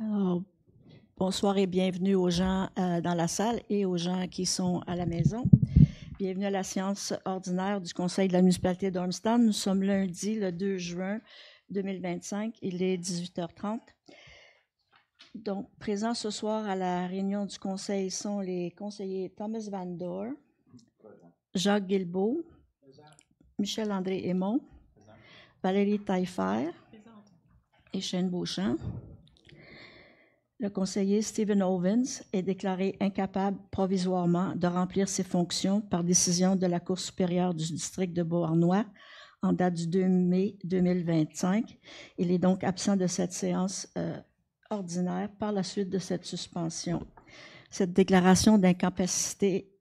Alors, bonsoir et bienvenue aux gens dans la salle et aux gens qui sont à la maison. Bienvenue à la séance ordinaire du Conseil de la municipalité d'Ormstown. Nous sommes lundi, le 2 juin 2025. Il est 18h30. Donc, présents ce soir à la réunion du Conseil sont les conseillers Thomas Van Door, Jacques Guilbeault, Michel-André Aymon, Valérie Taillefer et Shane Beauchamp. Le conseiller Stephen Ovens est déclaré incapable provisoirement de remplir ses fonctions par décision de la Cour supérieure du district de Beauharnois en date du 2 mai 2025. Il est donc absent de cette séance ordinaire par la suite de cette suspension. Cette déclaration d'incapacité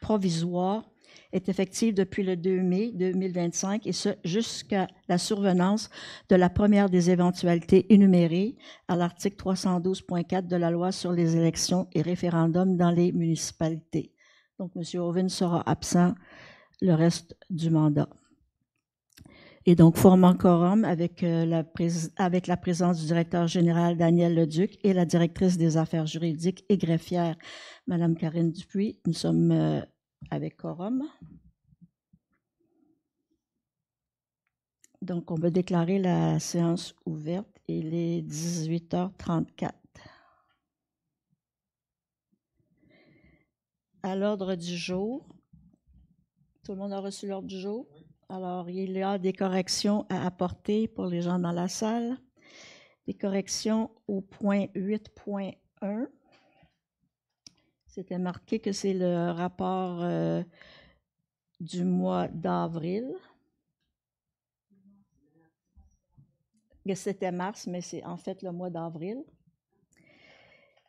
provisoire est effective depuis le 2 mai 2025 et ce jusqu'à la survenance de la première des éventualités énumérées à l'article 312.4 de la loi sur les élections et référendums dans les municipalités. Donc, M. Ovens sera absent le reste du mandat. Et donc, formant quorum avec la présence du directeur général Daniel Leduc et la directrice des affaires juridiques et greffière, Mme Karine Dupuis, nous sommes avec quorum. Donc, on va déclarer la séance ouverte. Il est 18h34. À l'ordre du jour, tout le monde a reçu l'ordre du jour? Alors, il y a des corrections à apporter pour les gens dans la salle. Des corrections au point 8.1. C'était marqué que c'est le rapport du mois d'avril. C'était mars, mais c'est en fait le mois d'avril.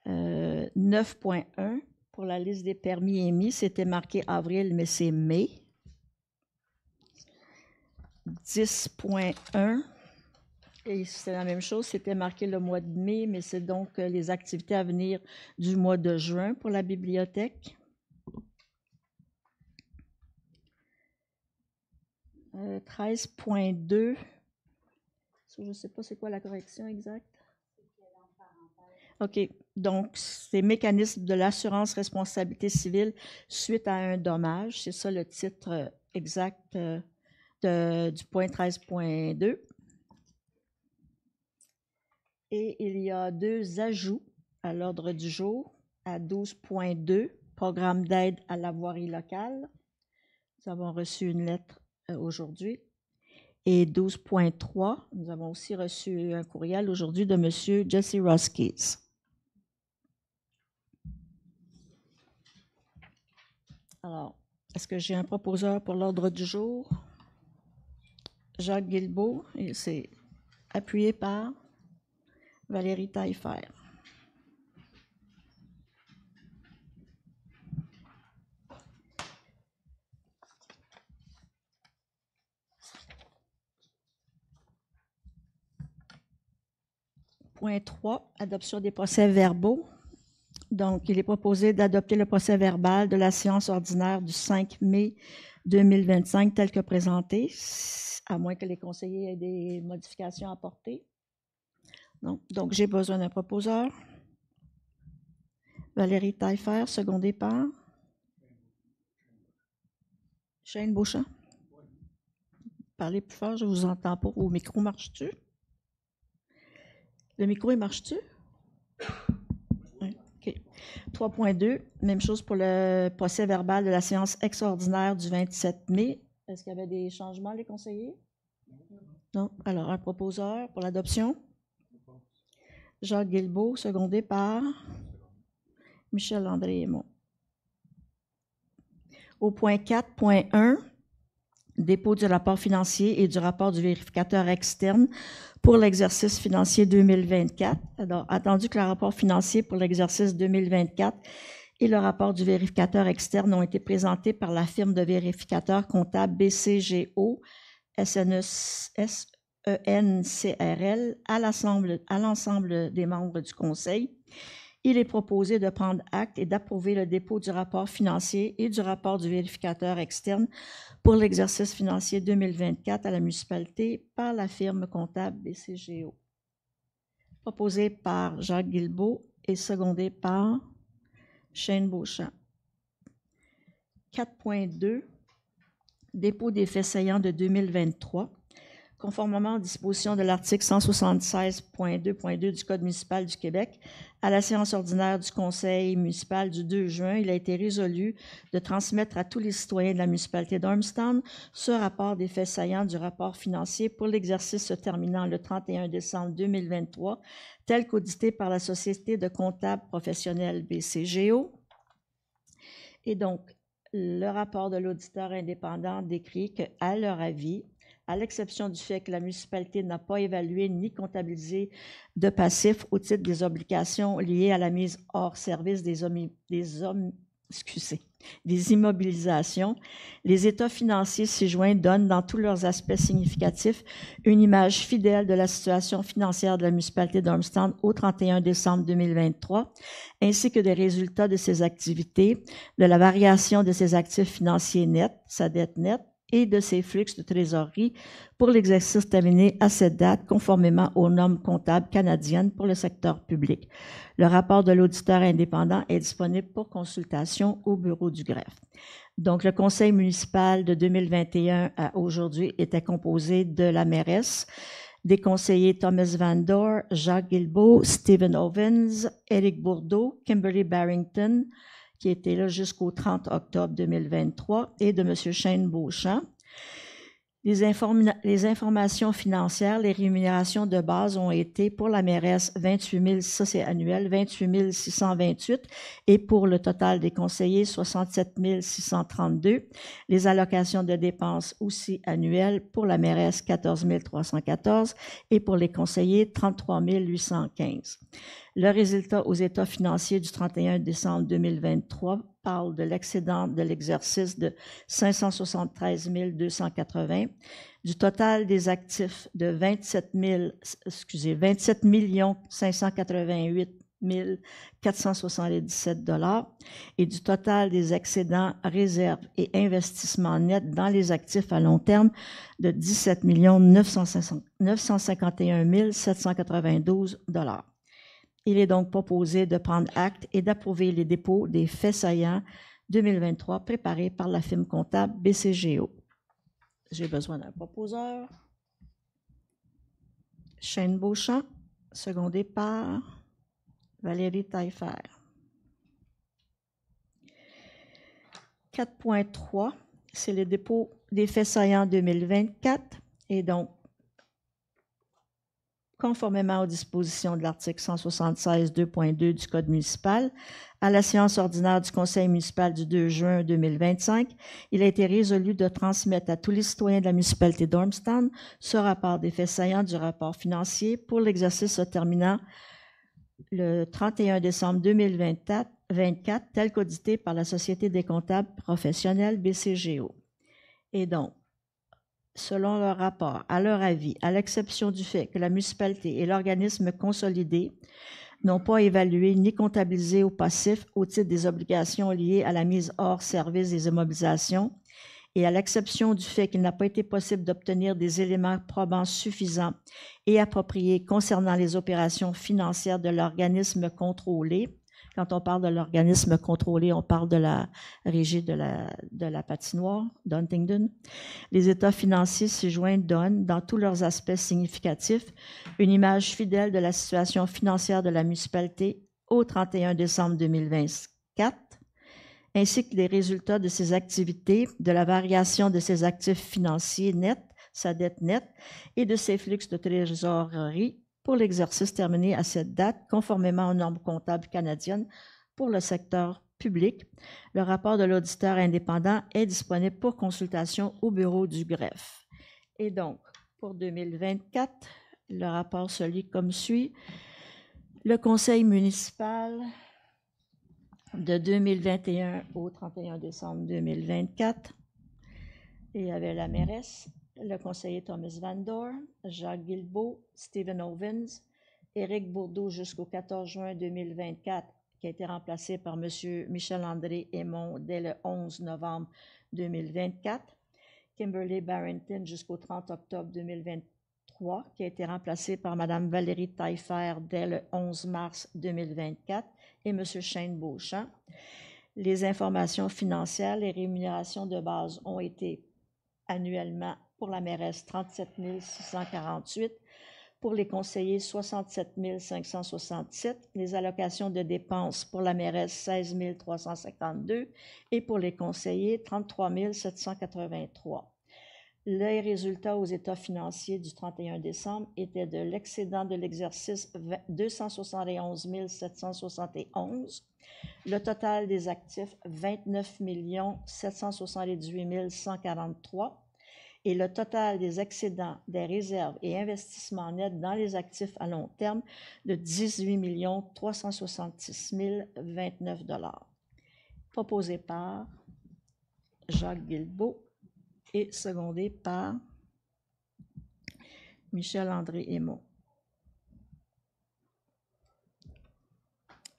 9.1, pour la liste des permis émis, c'était marqué avril, mais c'est mai. 10.1, et c'est la même chose, c'était marqué le mois de mai, mais c'est donc les activités à venir du mois de juin pour la bibliothèque. 13.2, je ne sais pas c'est quoi la correction exacte. OK. Donc, c'est mécanisme de l'assurance responsabilité civile suite à un dommage. C'est ça le titre exact du point 13.2. Et il y a deux ajouts à l'ordre du jour à 12.2, programme d'aide à la voirie locale. Nous avons reçu une lettre aujourd'hui. Et 12.3, nous avons aussi reçu un courriel aujourd'hui de M. Jesse Roskis. Alors, est-ce que j'ai un proposeur pour l'ordre du jour? Jacques Guilbeault, et c'est appuyé par Valérie Taillefer. Point 3, adoption des procès-verbaux. Donc, il est proposé d'adopter le procès-verbal de la séance ordinaire du 5 mai 2025 tel que présenté, à moins que les conseillers aient des modifications à apporter. Non. Donc, j'ai besoin d'un proposeur. Valérie Taillefer, secondée par Shane Beauchamp. Parlez plus fort, je ne vous entends pas. Au micro, marche-tu? Le micro, il marche-tu? Oui. OK. 3.2, même chose pour le procès-verbal de la séance extraordinaire du 27 mai. Est-ce qu'il y avait des changements, les conseillers? Non. Alors, un proposeur pour l'adoption? Jacques Guilbeault, secondé par Michel-André Aymon. Au point 4.1, dépôt du rapport financier et du rapport du vérificateur externe pour l'exercice financier 2024. Alors, attendu que le rapport financier pour l'exercice 2024 et le rapport du vérificateur externe ont été présentés par la firme de vérificateur comptable BCGO SENCRL à l'ensemble des membres du Conseil. Il est proposé de prendre acte et d'approuver le dépôt du rapport financier et du rapport du vérificateur externe pour l'exercice financier 2024 à la municipalité par la firme comptable BCGO. proposé par Jacques Guilbeault et secondé par Shane Beauchamp. 4.2, dépôt des faits saillants de 2023. Conformément aux dispositions de l'article 176.2.2 du Code municipal du Québec, à la séance ordinaire du Conseil municipal du 2 juin, il a été résolu de transmettre à tous les citoyens de la municipalité d'Ormstown ce rapport des faits saillants du rapport financier pour l'exercice se terminant le 31 décembre 2023, tel qu'audité par la Société de comptables professionnels BCGO. Et donc, le rapport de l'auditeur indépendant décrit qu'à leur avis, à l'exception du fait que la municipalité n'a pas évalué ni comptabilisé de passifs au titre des obligations liées à la mise hors service des immobilisations, les états financiers ci-joints donnent, dans tous leurs aspects significatifs, une image fidèle de la situation financière de la municipalité d'Ormstown au 31 décembre 2023, ainsi que des résultats de ses activités, de la variation de ses actifs financiers nets, sa dette nette, et de ses flux de trésorerie pour l'exercice terminé à cette date, conformément aux normes comptables canadiennes pour le secteur public. Le rapport de l'auditeur indépendant est disponible pour consultation au bureau du greffe. Donc, le conseil municipal de 2021 à aujourd'hui était composé de la mairesse, des conseillers Thomas Van Dor, Jacques Guilbeault, Stephen Ovens, Éric Bourdeau, Kimberly Barrington, qui était là jusqu'au 30 octobre 2023, et de M. Shane Beauchamp. Les informations financières, les rémunérations de base ont été pour la mairesse 28 000, ça c'est annuel, 28 628, et pour le total des conseillers 67 632. Les allocations de dépenses aussi annuelles pour la mairesse 14 314 et pour les conseillers 33 815. Le résultat aux états financiers du 31 décembre 2023 parle de l'excédent de l'exercice de 573 280, du total des actifs de 27 588 477 $ et du total des excédents, réserves et investissements nets dans les actifs à long terme de 17 951 792 $. Il est donc proposé de prendre acte et d'approuver les dépôts des faits saillants 2023 préparés par la firme comptable BCGO. J'ai besoin d'un proposeur. Shane Beauchamp, secondé par Valérie Taillefer. 4.3, c'est le dépôt des faits saillants 2024 et donc, conformément aux dispositions de l'article 176.2.2 du Code municipal, à la séance ordinaire du Conseil municipal du 2 juin 2025, il a été résolu de transmettre à tous les citoyens de la municipalité d'Ormstown ce rapport des faits saillants du rapport financier pour l'exercice se terminant le 31 décembre 2024, tel qu'audité par la Société des comptables professionnels BCGO. Et donc, selon leur rapport, à leur avis, à l'exception du fait que la municipalité et l'organisme consolidé n'ont pas évalué ni comptabilisé au passif au titre des obligations liées à la mise hors service des immobilisations, et à l'exception du fait qu'il n'a pas été possible d'obtenir des éléments probants suffisants et appropriés concernant les opérations financières de l'organisme contrôlé. Quand on parle de l'organisme contrôlé, on parle de la régie de la patinoire d'Huntingdon. Les états financiers ci-joints donnent, dans tous leurs aspects significatifs, une image fidèle de la situation financière de la municipalité au 31 décembre 2024, ainsi que les résultats de ses activités, de la variation de ses actifs financiers nets, sa dette nette, et de ses flux de trésorerie pour l'exercice terminé à cette date, conformément aux normes comptables canadiennes pour le secteur public. Le rapport de l'auditeur indépendant est disponible pour consultation au bureau du greffe. Et donc, pour 2024, le rapport se lit comme suit. Le conseil municipal de 2021 au 31 décembre 2024, il y avait la mairesse, le conseiller Thomas Van Dor, Jacques Guilbeault, Stephen Ovens, Éric Bourdeau jusqu'au 14 juin 2024, qui a été remplacé par M. Michel-André Aymon dès le 11 novembre 2024, Kimberly Barrington jusqu'au 30 octobre 2023, 3, qui a été remplacé par Mme Valérie Taillefer dès le 11 mars 2024 et M. Shane Beauchamp. Les informations financières, les rémunérations de base ont été annuellement pour la mairesse 37 648, pour les conseillers 67 567, les allocations de dépenses pour la mairesse 16 352 et pour les conseillers 33 783. Les résultats aux états financiers du 31 décembre étaient de l'excédent de l'exercice 271 771, le total des actifs 29 778 143 et le total des excédents des réserves et investissements nets dans les actifs à long terme de 18 366 029 $. Proposé par Jacques Guilbeault et secondé par Michel-André Aymon.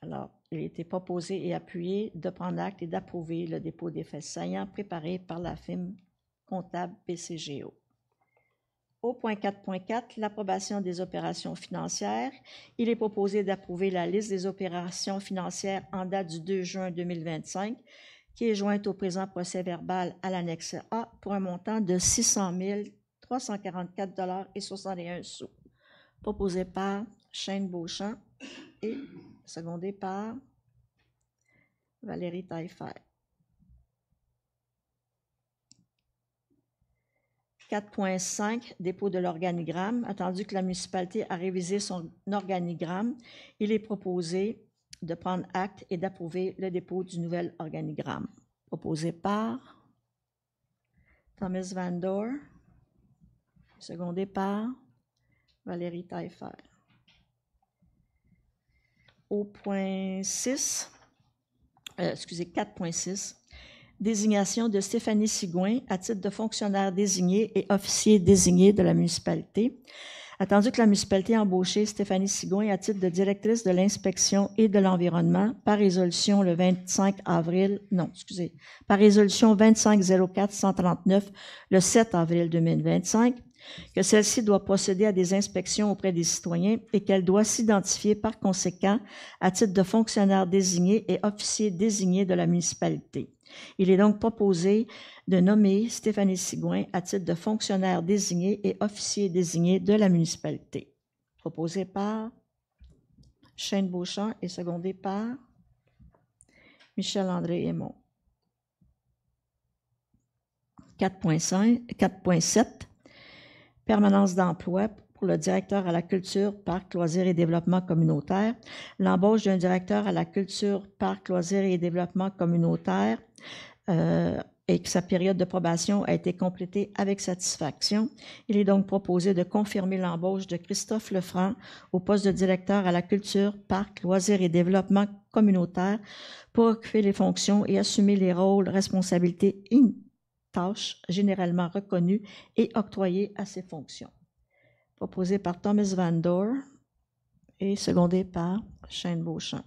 Alors, il a été proposé et appuyé de prendre acte et d'approuver le dépôt des faits saillants préparé par la firme comptable PCGO. Au point 4.4, l'approbation des opérations financières. Il est proposé d'approuver la liste des opérations financières en date du 2 juin 2025, qui est jointe au présent procès-verbal à l'annexe A pour un montant de 600 344,61 $. Proposé par Shane Beauchamp et secondé par Valérie Taillefer. 4.5, dépôt de l'organigramme. Attendu que la municipalité a révisé son organigramme, il est proposé de prendre acte et d'approuver le dépôt du nouvel organigramme. Proposé par Thomas Van Doore, secondé par Valérie Taillefer. Au point 6, 4.6, désignation de Stéphanie Sigouin à titre de fonctionnaire désigné et officier désigné de la municipalité. Attendu que la municipalité a embauché Stéphanie Sigouin à titre de directrice de l'inspection et de l'environnement par résolution le 25-04-139 le 7 avril 2025, que celle-ci doit procéder à des inspections auprès des citoyens et qu'elle doit s'identifier par conséquent à titre de fonctionnaire désigné et officier désigné de la municipalité. Il est donc proposé de nommer Stéphanie Sigouin à titre de fonctionnaire désigné et officier désigné de la municipalité. Proposé par Shane Beauchamp et secondé par Michel-André Aymon. 4.7, permanence d'emploi pour le directeur à la culture, parc, loisirs et développement communautaire. L'embauche d'un directeur à la culture, parc, loisirs et développement communautaire et que sa période de probation a été complétée avec satisfaction. Il est donc proposé de confirmer l'embauche de Christophe Lefranc au poste de directeur à la culture, parc, loisirs et développement communautaire pour occuper les fonctions et assumer les rôles, responsabilités et tâches généralement reconnues et octroyées à ces fonctions. Proposé par Thomas Van Doore et secondé par Shane Beauchamp.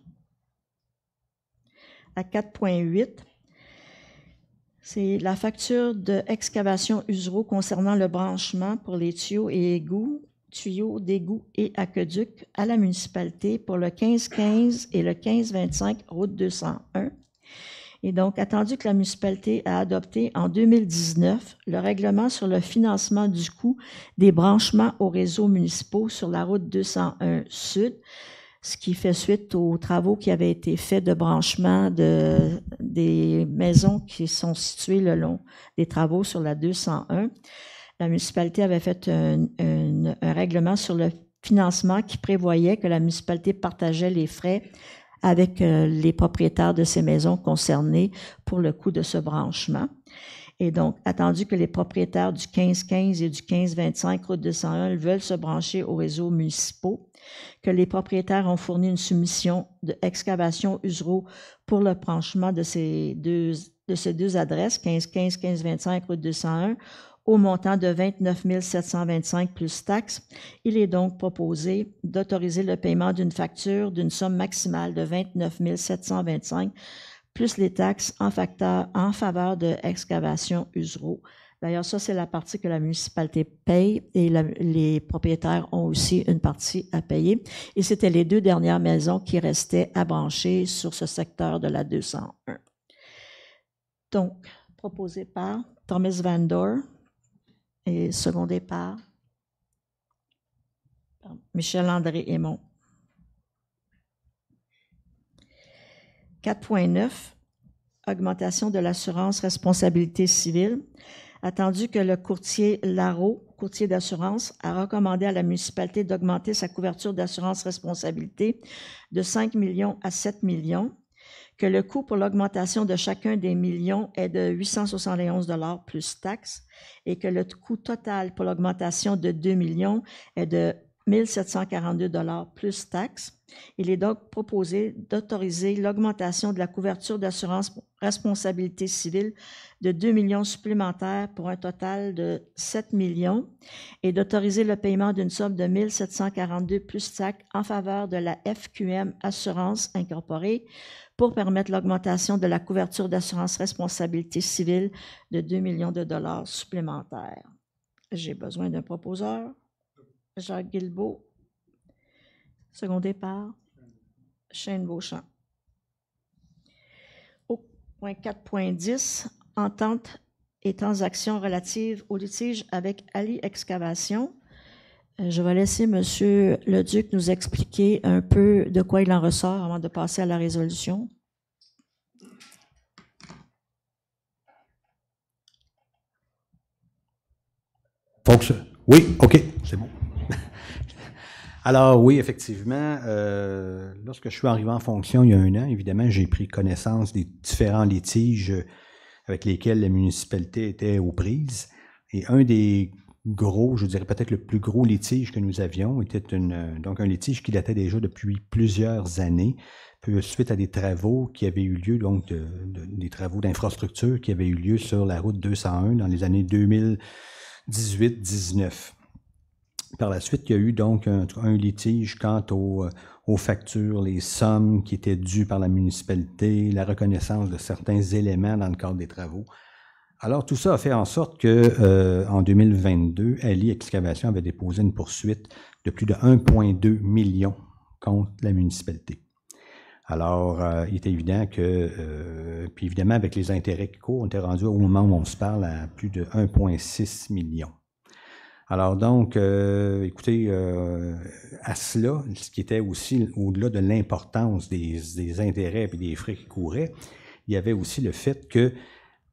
À 4.8, c'est la facture d'excavation Usereau concernant le branchement pour les tuyaux d'égouts et aqueducs à la municipalité pour le 15-15 et le 15-25 route 201. Et donc, attendu que la municipalité a adopté en 2019 le règlement sur le financement du coût des branchements aux réseaux municipaux sur la route 201 Sud, ce qui fait suite aux travaux qui avaient été faits de branchement des maisons qui sont situées le long des travaux sur la 201. La municipalité avait fait un règlement sur le financement qui prévoyait que la municipalité partageait les frais avec les propriétaires de ces maisons concernées pour le coût de ce branchement. Et donc, attendu que les propriétaires du 15-15 et du 15-25 route 201 veulent se brancher aux réseaux municipaux, que les propriétaires ont fourni une soumission d'excavation Usereau pour le branchement de ces deux adresses, 15-15, 15-25 route 201, au montant de 29 725 plus taxes. Il est donc proposé d'autoriser le paiement d'une facture d'une somme maximale de 29 725 plus les taxes en faveur de excavation Usereau D'ailleurs, ça, c'est la partie que la municipalité paye et les propriétaires ont aussi une partie à payer. Et c'était les 2 dernières maisons qui restaient à brancher sur ce secteur de la 201. Donc, proposé par Thomas Van Dor et secondé par Michel-André Aymon. 4.9, augmentation de l'assurance responsabilité civile. Attendu que le courtier Larreau, courtier d'assurance, a recommandé à la municipalité d'augmenter sa couverture d'assurance responsabilité de 5 millions à 7 millions, que le coût pour l'augmentation de chacun des millions est de 871 $ plus taxes et que le coût total pour l'augmentation de 2 millions est de 1 742 $ plus taxes. Il est donc proposé d'autoriser l'augmentation de la couverture d'assurance responsabilité civile de 2 millions supplémentaires pour un total de 7 millions et d'autoriser le paiement d'une somme de 1 742 plus taxes en faveur de la FQM Assurance Incorporée pour permettre l'augmentation de la couverture d'assurance responsabilité civile de 2 millions de dollars supplémentaires. J'ai besoin d'un proposeur. Jacques Guilbeault, secondé par Shane Beauchamp. Au point 4.10, entente et transactions relatives au litige avec Ali Excavation. Je vais laisser M. Leduc nous expliquer un peu de quoi il en ressort avant de passer à la résolution. Oui, OK, c'est bon. Alors oui, effectivement, lorsque je suis arrivé en fonction il y a 1 an, évidemment, j'ai pris connaissance des différents litiges avec lesquels la municipalité était aux prises. Et un des gros, je dirais peut-être le plus gros litige que nous avions était donc un litige qui datait déjà depuis plusieurs années, suite à des travaux qui avaient eu lieu, donc des travaux d'infrastructure qui avaient eu lieu sur la route 201 dans les années 2018-19. Par la suite, il y a eu donc un litige quant aux factures, les sommes qui étaient dues par la municipalité, la reconnaissance de certains éléments dans le cadre des travaux. Alors, tout ça a fait en sorte que, en 2022, Ali Excavation avait déposé une poursuite de plus de 1,2 million contre la municipalité. Alors, il est évident que, puis évidemment, avec les intérêts qui courent, on était rendu au moment où on se parle à plus de 1,6 million. Alors donc, écoutez, à cela, ce qui était aussi au-delà de l'importance des intérêts et des frais qui couraient, il y avait aussi le fait que,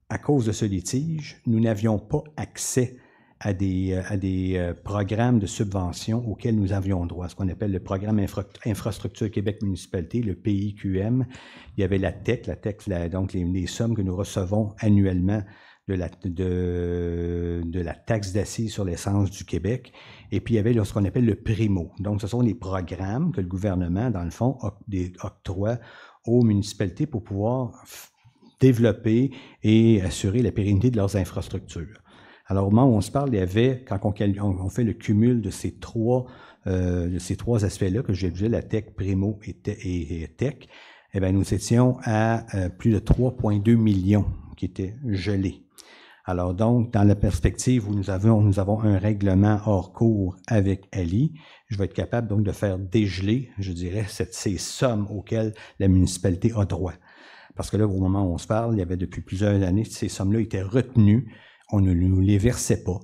à cause de ce litige, nous n'avions pas accès à des programmes de subvention auxquels nous avions droit, ce qu'on appelle le programme Infrastructure Québec Municipalité, le PIQM. Il y avait la TEC, donc les sommes que nous recevons annuellement de la taxe d'assises sur l'essence du Québec. Et puis, il y avait ce qu'on appelle le PRIMO. Donc, ce sont les programmes que le gouvernement, dans le fond, octroie aux municipalités pour pouvoir développer et assurer la pérennité de leurs infrastructures. Alors, au moment où on se parle, il y avait, quand on fait le cumul de ces trois aspects-là, que j'ai dit, la TEC, PRIMO et TEC, eh bien, nous étions à plus de 3,2 millions qui étaient gelés. Alors donc, dans la perspective où nous avons un règlement hors cours avec Ali, je vais être capable donc de faire dégeler, je dirais, ces sommes auxquelles la municipalité a droit. Parce que là, au moment où on se parle, il y avait depuis plusieurs années, ces sommes-là étaient retenues, on ne nous les versait pas.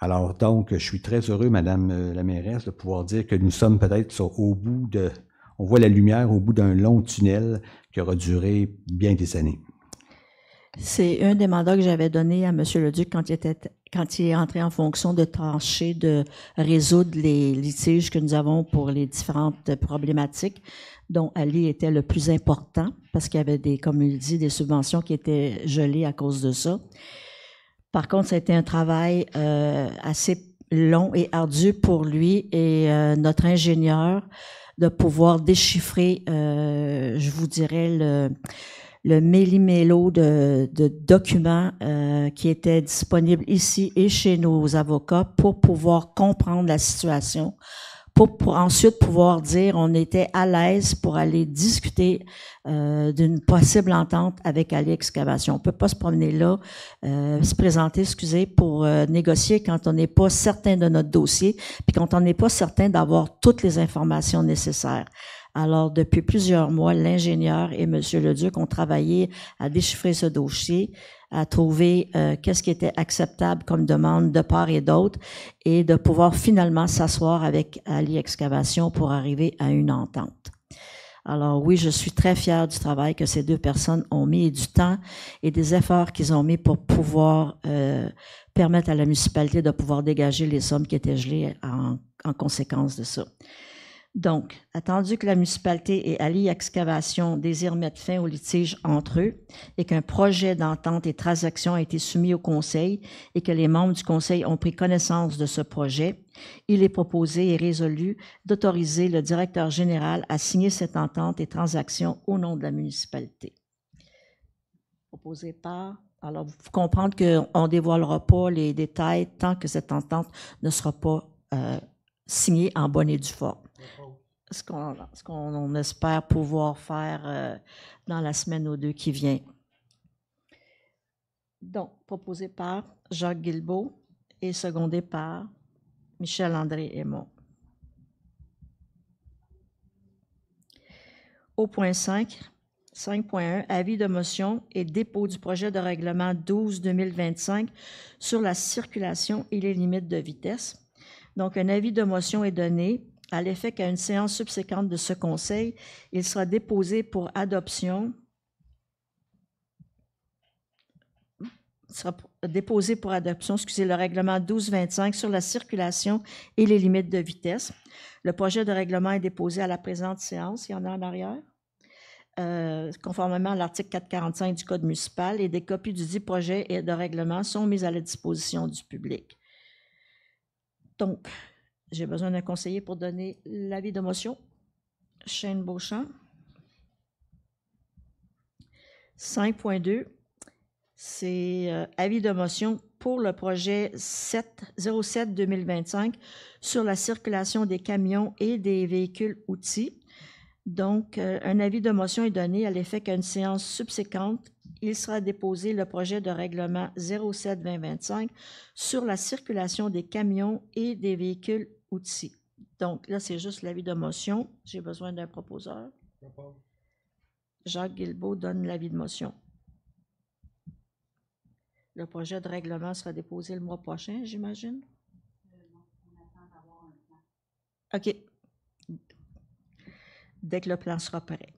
Alors donc, je suis très heureux, Madame la mairesse, de pouvoir dire que nous sommes peut-être on voit la lumière au bout d'un long tunnel qui aura duré bien des années. C'est un des mandats que j'avais donné à M. Leduc quand il est entré en fonction de trancher, de résoudre les litiges que nous avons pour les différentes problématiques, dont Ali était le plus important, parce qu'il y avait comme il dit, des subventions qui étaient gelées à cause de ça. Par contre, ça a été un travail assez long et ardu pour lui et notre ingénieur de pouvoir déchiffrer, je vous dirais, le méli-mélo de documents qui étaient disponibles ici et chez nos avocats pour pouvoir comprendre la situation, pour ensuite pouvoir dire on était à l'aise pour aller discuter d'une possible entente avec Ali Excavation. On peut pas se promener là, se présenter, excusez, pour négocier quand on n'est pas certain de notre dossier, puis quand on n'est pas certain d'avoir toutes les informations nécessaires. Alors, depuis plusieurs mois, l'ingénieur et M. Leduc ont travaillé à déchiffrer ce dossier, à trouver qu'est-ce qui était acceptable comme demande de part et d'autre, et de pouvoir finalement s'asseoir avec Ali Excavation pour arriver à une entente. Alors oui, je suis très fière du travail que ces deux personnes ont mis et du temps et des efforts qu'ils ont mis pour pouvoir permettre à la municipalité de pouvoir dégager les sommes qui étaient gelées en conséquence de ça. Donc, attendu que la municipalité et Ali Excavation désirent mettre fin au litige entre eux et qu'un projet d'entente et transaction a été soumis au Conseil et que les membres du Conseil ont pris connaissance de ce projet, il est proposé et résolu d'autoriser le directeur général à signer cette entente et transaction au nom de la municipalité. Proposé par... Alors, vous pouvez comprendre qu'on ne dévoilera pas les détails tant que cette entente ne sera pas signée en bonne et due forme. Ce qu'on espère pouvoir faire dans la semaine ou deux qui vient. Donc, proposé par Jacques Guilbeault et secondé par Michel-André Aymon. Au point 5, 5.1, avis de motion et dépôt du projet de règlement 12-2025 sur la circulation et les limites de vitesse. Donc, un avis de motion est donné à l'effet qu'à une séance subséquente de ce Conseil, il sera déposé pour adoption, le règlement 12-25 sur la circulation et les limites de vitesse. Le projet de règlement est déposé à la présente séance, il y en a en arrière, conformément à l'article 445 du Code municipal, et des copies du dit projet et de règlement sont mises à la disposition du public. Donc, j'ai besoin d'un conseiller pour donner l'avis de motion. Shane Beauchamp. 5.2, c'est avis de motion pour le projet 07-2025 sur la circulation des camions et des véhicules outils. Donc, un avis de motion est donné à l'effet qu'à une séance subséquente, il sera déposé le projet de règlement 07-2025 sur la circulation des camions et des véhicules outils. Donc, là, c'est juste l'avis de motion. J'ai besoin d'un proposeur. Jacques Guilbeault donne l'avis de motion. Le projet de règlement sera déposé le mois prochain, j'imagine? OK. Dès que le plan sera prêt.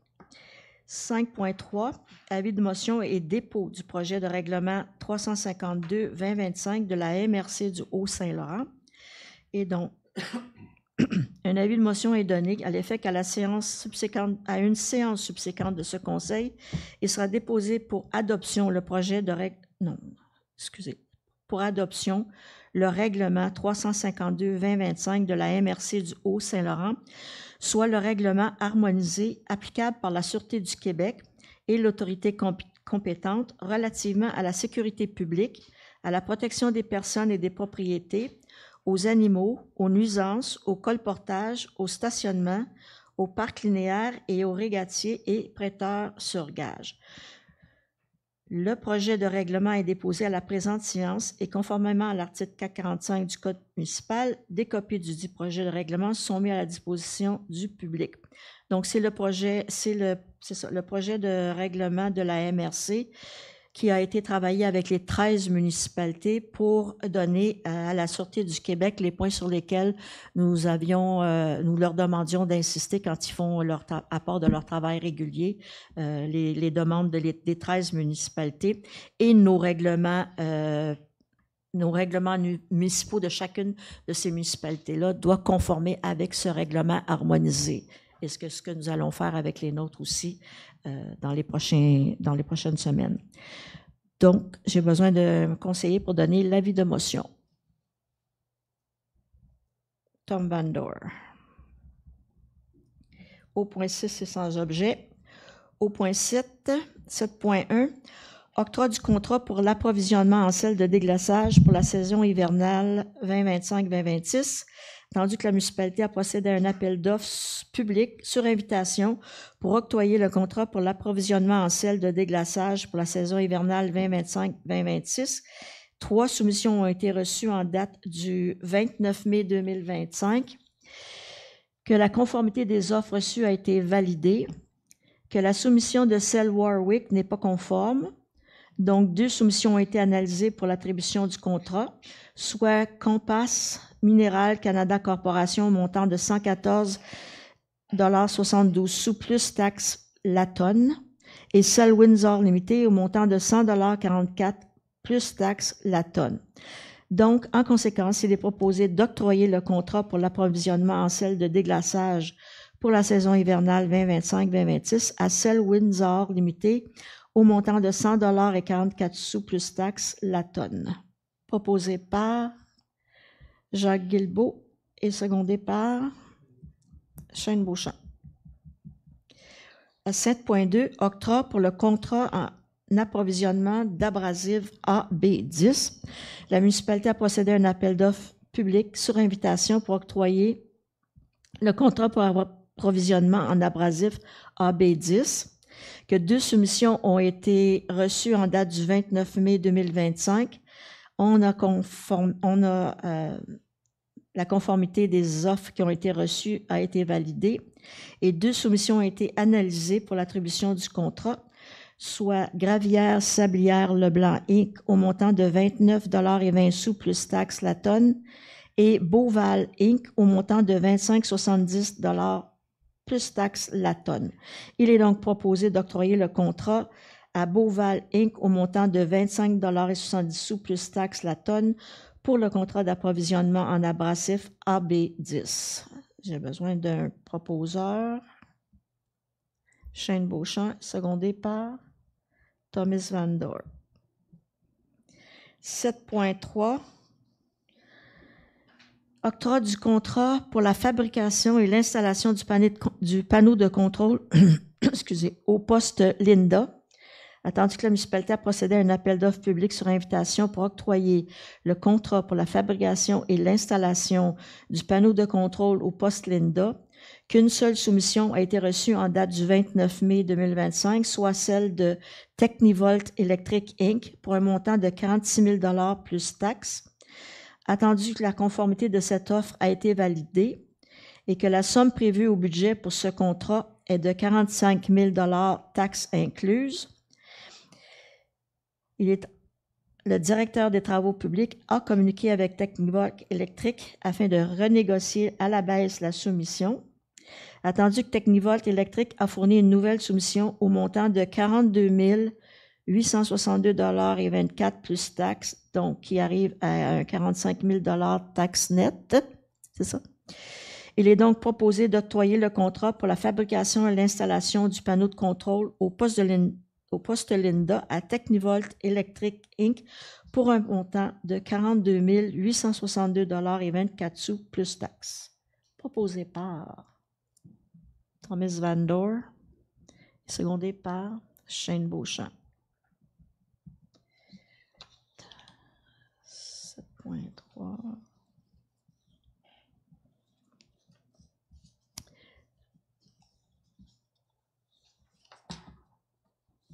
5.3, avis de motion et dépôt du projet de règlement 352-2025 de la MRC du Haut-Saint-Laurent. Et donc, un avis de motion est donné à l'effet qu'à une séance subséquente de ce Conseil, il sera déposé pour adoption le projet de pour adoption le règlement 352-2025 de la MRC du Haut-Saint-Laurent, soit le règlement harmonisé applicable par la Sûreté du Québec et l'autorité compétente relativement à la sécurité publique, à la protection des personnes et des propriétés, aux animaux, aux nuisances, au colportage, au stationnement, au parc linéaire et aux régatiers et prêteurs sur gage. Le projet de règlement est déposé à la présente séance et conformément à l'article 445 du Code municipal, des copies du dit projet de règlement sont mises à la disposition du public. Donc, c'est le projet de règlement de la MRC qui a été travaillé avec les 13 municipalités pour donner à la Sûreté du Québec les points sur lesquels nous leur demandions d'insister quand ils font leur apport de leur travail régulier, les demandes des 13 municipalités et nos règlements municipaux de chacune de ces municipalités-là doivent conformer avec ce règlement harmonisé. Et ce que nous allons faire avec les nôtres aussi dans les prochaines semaines. Donc, j'ai besoin d'un conseiller pour donner l'avis de motion. Tom Van Door. Au point 6, c'est sans objet. Au point 7, 7.1, octroi du contrat pour l'approvisionnement en sel de déglaçage pour la saison hivernale 2025-2026 attendu que la municipalité a procédé à un appel d'offres public sur invitation pour octroyer le contrat pour l'approvisionnement en sel de déglaçage pour la saison hivernale 2025-2026. 3 soumissions ont été reçues en date du 29 mai 2025, que la conformité des offres reçues a été validée, que la soumission de sel Warwick n'est pas conforme. Donc, 2 soumissions ont été analysées pour l'attribution du contrat, soit Compass Minéral Canada Corporation au montant de 114,72 sous plus taxe la tonne et Sel Windsor Limité au montant de 100,44 plus taxe la tonne. Donc, en conséquence, il est proposé d'octroyer le contrat pour l'approvisionnement en sel de déglaçage pour la saison hivernale 2025-2026 à Sel Windsor Limité au montant de 100,44 plus taxe la tonne. Proposé par Jacques Guilbeault et secondé par Shane Beauchamp. À 7.2, octroi pour le contrat en approvisionnement d'abrasives AB10. La municipalité a procédé à un appel d'offres public sur invitation pour octroyer le contrat pour approvisionnement en abrasifs AB10, que 2 soumissions ont été reçues en date du 29 mai 2025. La conformité des offres qui ont été reçues a été validée et 2 soumissions ont été analysées pour l'attribution du contrat, soit Gravière Sablière Leblanc Inc. au montant de 29,20 plus taxe la tonne et Beauval Inc. au montant de 25,70 plus taxe la tonne. Il est donc proposé d'octroyer le contrat à Beauval Inc. au montant de 25,70 plus taxe la tonne pour le contrat d'approvisionnement en abrasif AB10. J'ai besoin d'un proposeur. Shane Beauchamp, secondé par Thomas Van Dor. 7.3. Octroi du contrat pour la fabrication et l'installation du panneau de contrôle au poste Linda. Attendu que la municipalité a procédé à un appel d'offres public sur invitation pour octroyer le contrat pour la fabrication et l'installation du panneau de contrôle au poste Linda, qu'une seule soumission a été reçue en date du 29 mai 2025, soit celle de Technivolt Electric Inc. pour un montant de 46 000 plus taxes. Attendu que la conformité de cette offre a été validée et que la somme prévue au budget pour ce contrat est de 45 000 taxes incluses, le directeur des travaux publics a communiqué avec Technivolt Electric afin de renégocier à la baisse la soumission. Attendu que Technivolt Electric a fourni une nouvelle soumission au montant de 42 862,24 plus taxes, donc qui arrive à 45 000 taxes nettes, c'est ça. Il est donc proposé d'octroyer le contrat pour la fabrication et l'installation du panneau de contrôle au poste Linda à Technivolt Electric Inc. pour un montant de 42 862,24 plus taxes. Proposé par Thomas Van Dor, secondé par Shane Beauchamp. 7.3.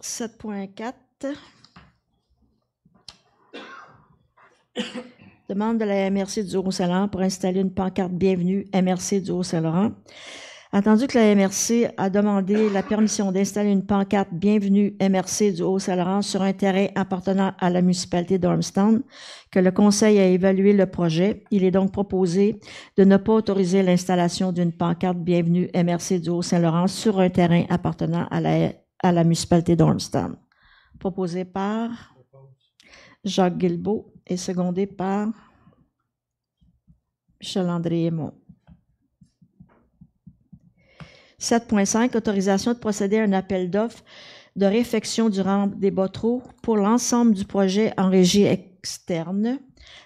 « 7.4. Demande de la MRC du Haut-Saint-Laurent pour installer une pancarte Bienvenue MRC du Haut-Saint-Laurent. Attendu que la MRC a demandé la permission d'installer une pancarte Bienvenue MRC du Haut-Saint-Laurent sur un terrain appartenant à la municipalité d'Ormstown, que le Conseil a évalué le projet, il est donc proposé de ne pas autoriser l'installation d'une pancarte Bienvenue MRC du Haut-Saint-Laurent sur un terrain appartenant à la municipalité d'Ormstown. Proposé par Jacques Guilbeault et secondé par Michel-André Aymon. 7.5, autorisation de procéder à un appel d'offres de réfection du rang des Botreaux pour l'ensemble du projet en régie externe.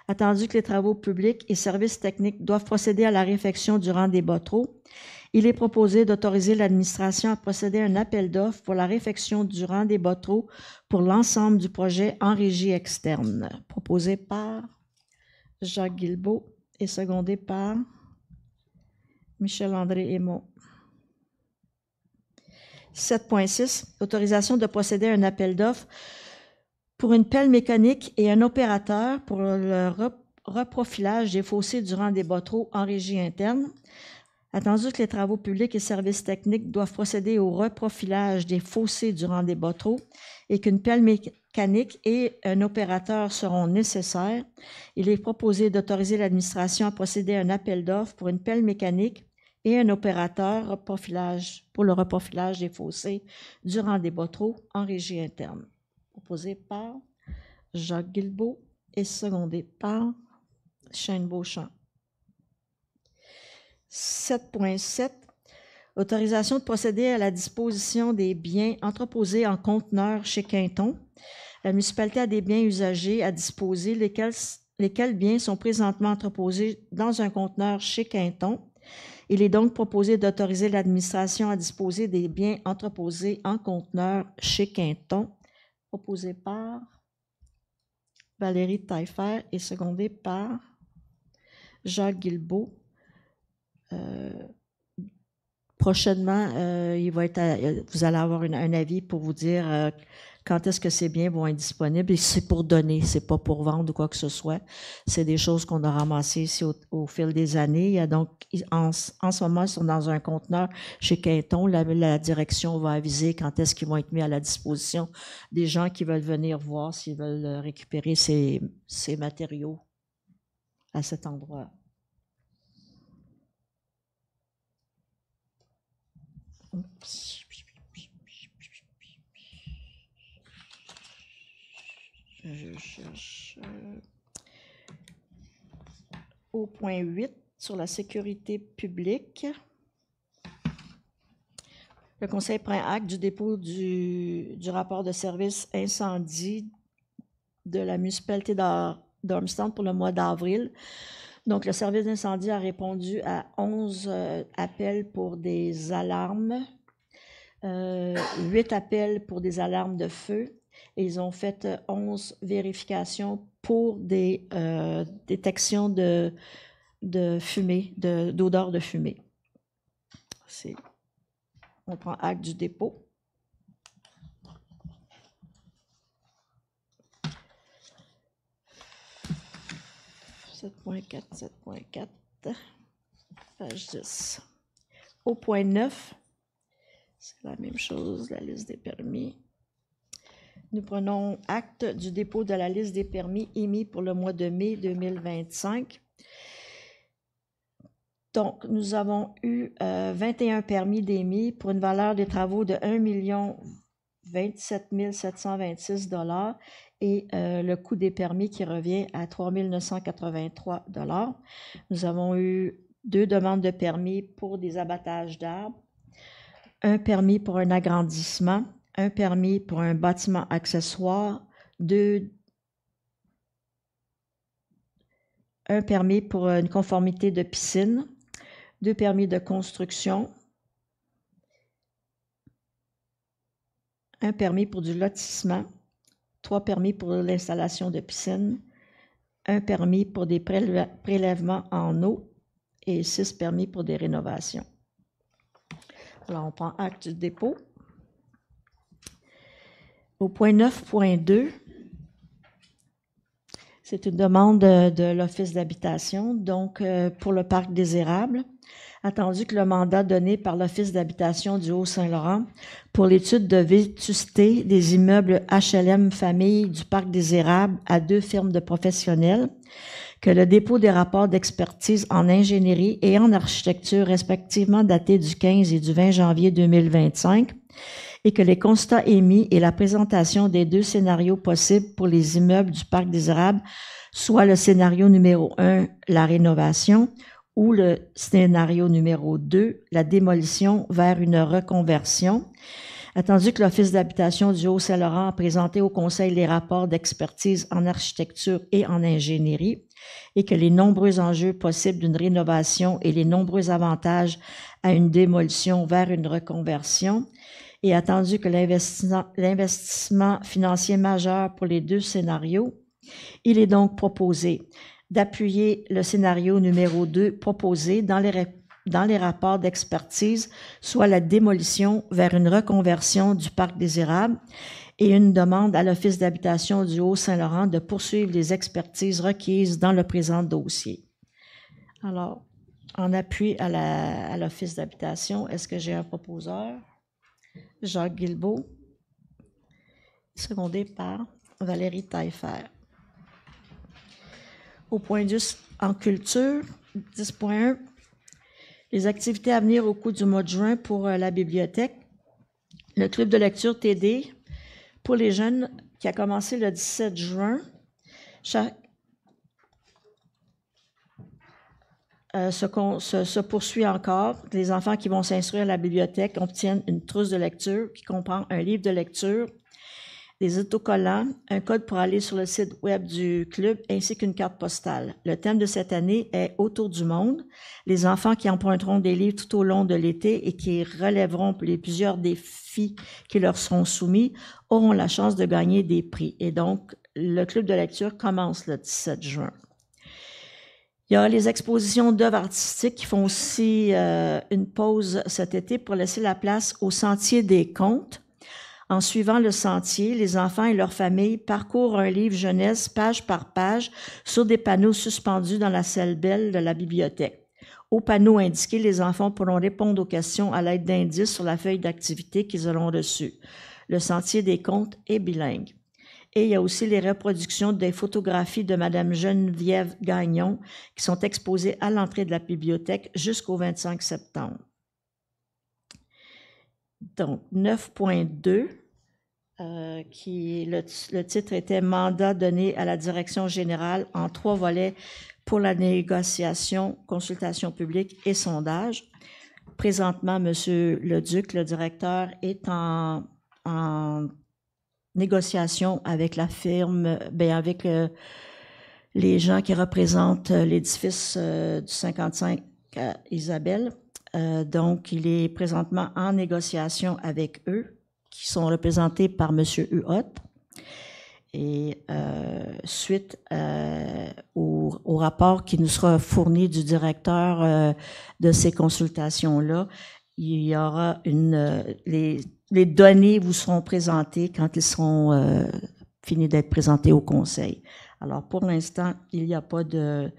Attendu que les travaux publics et services techniques doivent procéder à la réfection du rang des Botreaux, il est proposé d'autoriser l'administration à procéder à un appel d'offres pour la réfection du rang des Botreaux pour l'ensemble du projet en régie externe. Proposé par Jacques Guilbeault et secondé par Michel-André Hémon. 7.6, autorisation de procéder à un appel d'offres pour une pelle mécanique et un opérateur pour le reprofilage des fossés durant des botreaux en régie interne. Attendu que les travaux publics et services techniques doivent procéder au reprofilage des fossés durant des botreaux et qu'une pelle mécanique et un opérateur seront nécessaires, il est proposé d'autoriser l'administration à procéder à un appel d'offres pour une pelle mécanique et un opérateur pour le reprofilage des fossés durant des botreaux en régie interne. Proposé par Jacques Guilbeault et secondé par Shane Beauchamp. 7.7, autorisation de procéder à la disposition des biens entreposés en conteneurs chez Quinton. La municipalité a des biens usagés à disposer, lesquels biens sont présentement entreposés dans un conteneur chez Quinton. Il est donc proposé d'autoriser l'administration à disposer des biens entreposés en conteneur chez Quinton, proposé par Valérie Taillefer et secondé par Jacques Guilbeault. Prochainement, vous allez avoir un avis pour vous dire quand est-ce que ces biens vont être disponibles. Et c'est pour donner, c'est pas pour vendre ou quoi que ce soit. C'est des choses qu'on a ramassées ici au fil des années. Il y a donc, en ce moment, ils sont dans un conteneur chez Quinton. La direction va aviser quand est-ce qu'ils vont être mis à la disposition des gens qui veulent venir voir s'ils veulent récupérer ces matériaux à cet endroit. Je cherche au point 8 sur la sécurité publique. Le Conseil prend acte du dépôt du rapport de service incendie de la municipalité d'Ormston pour le mois d'avril. Donc, le service d'incendie a répondu à 11 appels pour des alarmes, 8 appels pour des alarmes de feu, et ils ont fait 11 vérifications pour des détections de fumée, d'odeur de fumée. On prend acte du dépôt. « 7.4, page 10. Au point 9, c'est la même chose, la liste des permis. Nous prenons acte du dépôt de la liste des permis émis pour le mois de mai 2025. Donc, nous avons eu 21 permis d'émis pour une valeur des travaux de 1 027 726 $ et le coût des permis qui revient à 3 983 $. Nous avons eu 2 demandes de permis pour des abattages d'arbres, un permis pour un agrandissement, un permis pour un bâtiment accessoire, un permis pour une conformité de piscine, 2 permis de construction, un permis pour du lotissement, 3 permis pour l'installation de piscine, un permis pour des prélèvements en eau et 6 permis pour des rénovations. Alors, on prend acte du dépôt. Au point 9.2, c'est une demande de l'Office d'habitation, donc pour le parc des Érables, attendu que le mandat donné par l'Office d'habitation du Haut-Saint-Laurent pour l'étude de vétusté des immeubles HLM Famille du parc des Érables à 2 firmes de professionnels, que le dépôt des rapports d'expertise en ingénierie et en architecture respectivement datés du 15 et du 20 janvier 2025, et que les constats émis et la présentation des 2 scénarios possibles pour les immeubles du parc des Érables, soit le scénario numéro 1, la rénovation, ou le scénario numéro 2, la démolition vers une reconversion. Attendu que l'Office d'habitation du Haut-Saint-Laurent a présenté au Conseil les rapports d'expertise en architecture et en ingénierie, et que les nombreux enjeux possibles d'une rénovation et les nombreux avantages à une démolition vers une reconversion, et attendu que l'investissement financier majeur pour les 2 scénarios, il est donc proposé d'appuyer le scénario numéro 2 proposé dans les dans les rapports d'expertise soit la démolition vers une reconversion du parc des Érables et une demande à l'Office d'habitation du Haut-Saint-Laurent de poursuivre les expertises requises dans le présent dossier. Alors, en appui à l'Office d'habitation, est-ce que j'ai un proposeur? Jacques Guilbeault, secondé par Valérie Taillefer. Au point 10, en culture, 10.1, les activités à venir au cours du mois de juin pour la bibliothèque. Le club de lecture TD pour les jeunes qui a commencé le 17 juin. Se poursuit encore. Les enfants qui vont s'inscrire à la bibliothèque obtiennent une trousse de lecture qui comprend un livre de lecture, des autocollants, un code pour aller sur le site web du club ainsi qu'une carte postale. Le thème de cette année est Autour du monde. Les enfants qui emprunteront des livres tout au long de l'été et qui relèveront les plusieurs défis qui leur seront soumis auront la chance de gagner des prix. Et donc, le club de lecture commence le 17 juin. Il y a les expositions d'œuvres artistiques qui font aussi une pause cet été pour laisser la place au Sentier des Contes. En suivant le sentier, les enfants et leurs familles parcourent un livre jeunesse page par page sur des panneaux suspendus dans la salle belle de la bibliothèque. Aux panneaux indiqués, les enfants pourront répondre aux questions à l'aide d'indices sur la feuille d'activité qu'ils auront reçue. Le Sentier des Contes est bilingue. Et il y a aussi les reproductions des photographies de Mme Geneviève Gagnon qui sont exposées à l'entrée de la bibliothèque jusqu'au 25 septembre. Donc, 9.2, le titre était « Mandat donné à la direction générale en 3 volets pour la négociation, consultation publique et sondage ». Présentement, M. Leduc, le directeur, est en négociation avec la firme, avec les gens qui représentent l'édifice du 55 Isabelle. Donc, il est présentement en négociation avec eux, qui sont représentés par M. Huot. Et suite au rapport qui nous sera fourni du directeur de ces consultations-là, il y aura les données vous seront présentées quand ils seront finis d'être présentés au Conseil. Alors, pour l'instant, il n'y a pas de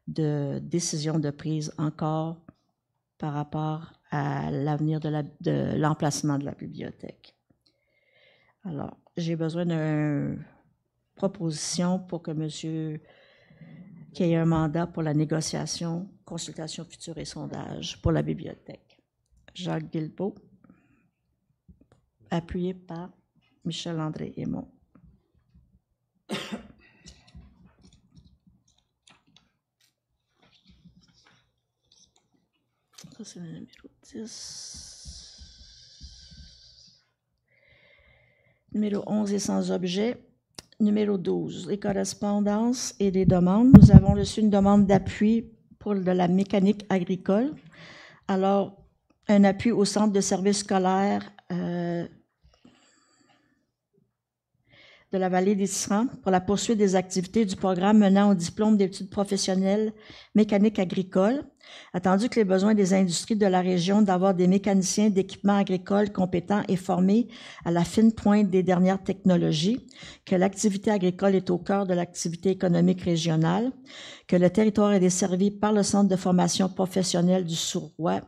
décision de prise encore par rapport à l'avenir de l'emplacement de la bibliothèque. Alors, j'ai besoin d'une proposition pour que monsieur qu'il y ait un mandat pour la négociation, consultation future et sondage pour la bibliothèque. Jacques Guilbeault, appuyé par Michel-André Aymon. Ça, c'est le numéro 10. Numéro 11 est sans objet. Numéro 12, les correspondances et les demandes. Nous avons reçu une demande d'appui pour de la mécanique agricole. Alors, un appui au centre de services scolaires de la vallée des Tisserands pour la poursuite des activités du programme menant au diplôme d'études professionnelles mécaniques agricoles, attendu que les besoins des industries de la région d'avoir des mécaniciens d'équipements agricoles compétents et formés à la fine pointe des dernières technologies, que l'activité agricole est au cœur de l'activité économique régionale, que le territoire est desservi par le centre de formation professionnelle du Sourois,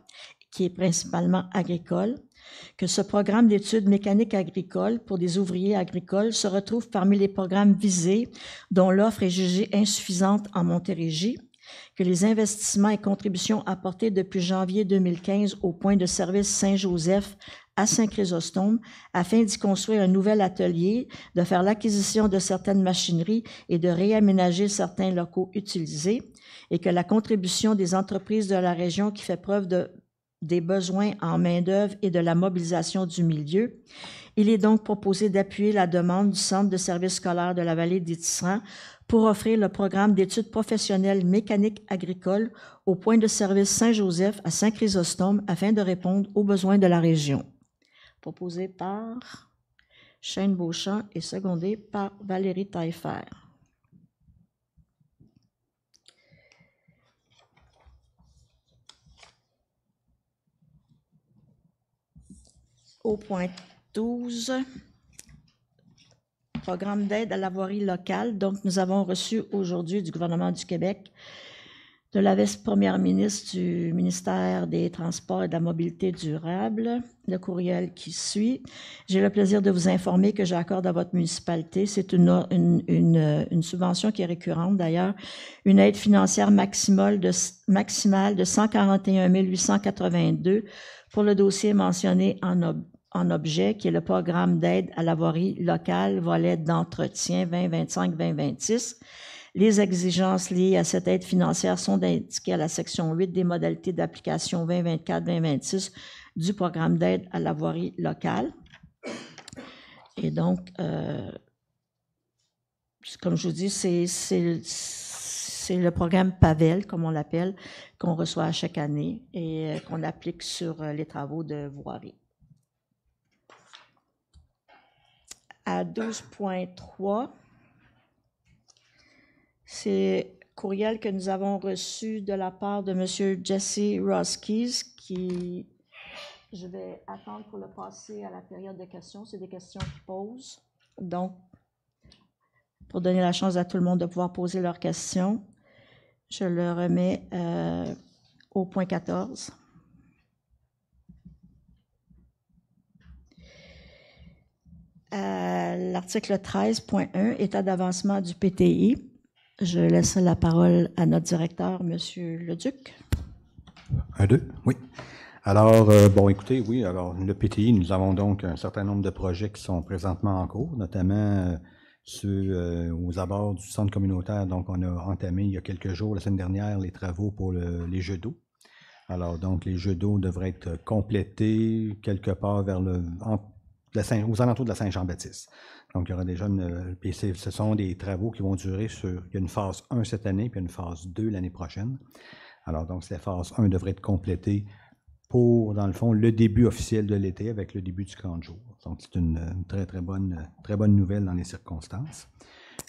qui est principalement agricole, que ce programme d'études mécaniques agricoles pour des ouvriers agricoles se retrouve parmi les programmes visés dont l'offre est jugée insuffisante en Montérégie, que les investissements et contributions apportés depuis janvier 2015 au point de service Saint-Joseph à Saint-Chrysostome afin d'y construire un nouvel atelier, de faire l'acquisition de certaines machineries et de réaménager certains locaux utilisés, et que la contribution des entreprises de la région qui fait preuve des besoins en main-d'œuvre et de la mobilisation du milieu. Il est donc proposé d'appuyer la demande du Centre de services scolaires de la vallée des Tisserands pour offrir le programme d'études professionnelles mécaniques agricoles au point de service Saint-Joseph à Saint-Chrysostome afin de répondre aux besoins de la région. Proposé par Chêne Beauchamp et secondé par Valérie Taillefer. Au point 12, programme d'aide à la voirie locale. Donc, nous avons reçu aujourd'hui du gouvernement du Québec, de la vice-première ministre du ministère des Transports et de la Mobilité durable, le courriel qui suit. J'ai le plaisir de vous informer que j'accorde à votre municipalité, c'est une subvention qui est récurrente d'ailleurs, une aide financière maximale de 141 882 pour le dossier mentionné en objet, qui est le programme d'aide à la voirie locale, volet d'entretien 2025-2026. Les exigences liées à cette aide financière sont indiquées à la section 8 des modalités d'application 2024-2026 du programme d'aide à la voirie locale. Et donc, comme je vous dis, c'est le programme PAVEL, comme on l'appelle, qu'on reçoit à chaque année et qu'on applique sur les travaux de voirie. À 12.3, c'est courriel que nous avons reçu de la part de M. Jesse Roskis, qui, je vais attendre pour le passer à la période de questions. C'est des questions qu'il pose. Donc, pour donner la chance à tout le monde de pouvoir poser leurs questions, je le remets au point 14. L'article 13.1, état d'avancement du PTI. Je laisse la parole à notre directeur, M. Leduc. 1, 2, oui. Alors, bon, écoutez, oui, alors le PTI, nous avons donc un certain nombre de projets qui sont présentement en cours, notamment ceux aux abords du centre communautaire. Donc, on a entamé il y a quelques jours, la semaine dernière, les travaux pour les jeux d'eau. Alors, donc, les jeux d'eau devraient être complétés quelque part vers aux alentours de la Saint-Jean-Baptiste. Donc, il y aura déjà ce sont des travaux qui vont durer il y a une phase 1 cette année, puis une phase 2 l'année prochaine. Alors, donc, la phase 1 devrait être complétée pour, dans le fond, le début officiel de l'été avec le début du camp de jour. Donc, c'est une très, très bonne nouvelle dans les circonstances.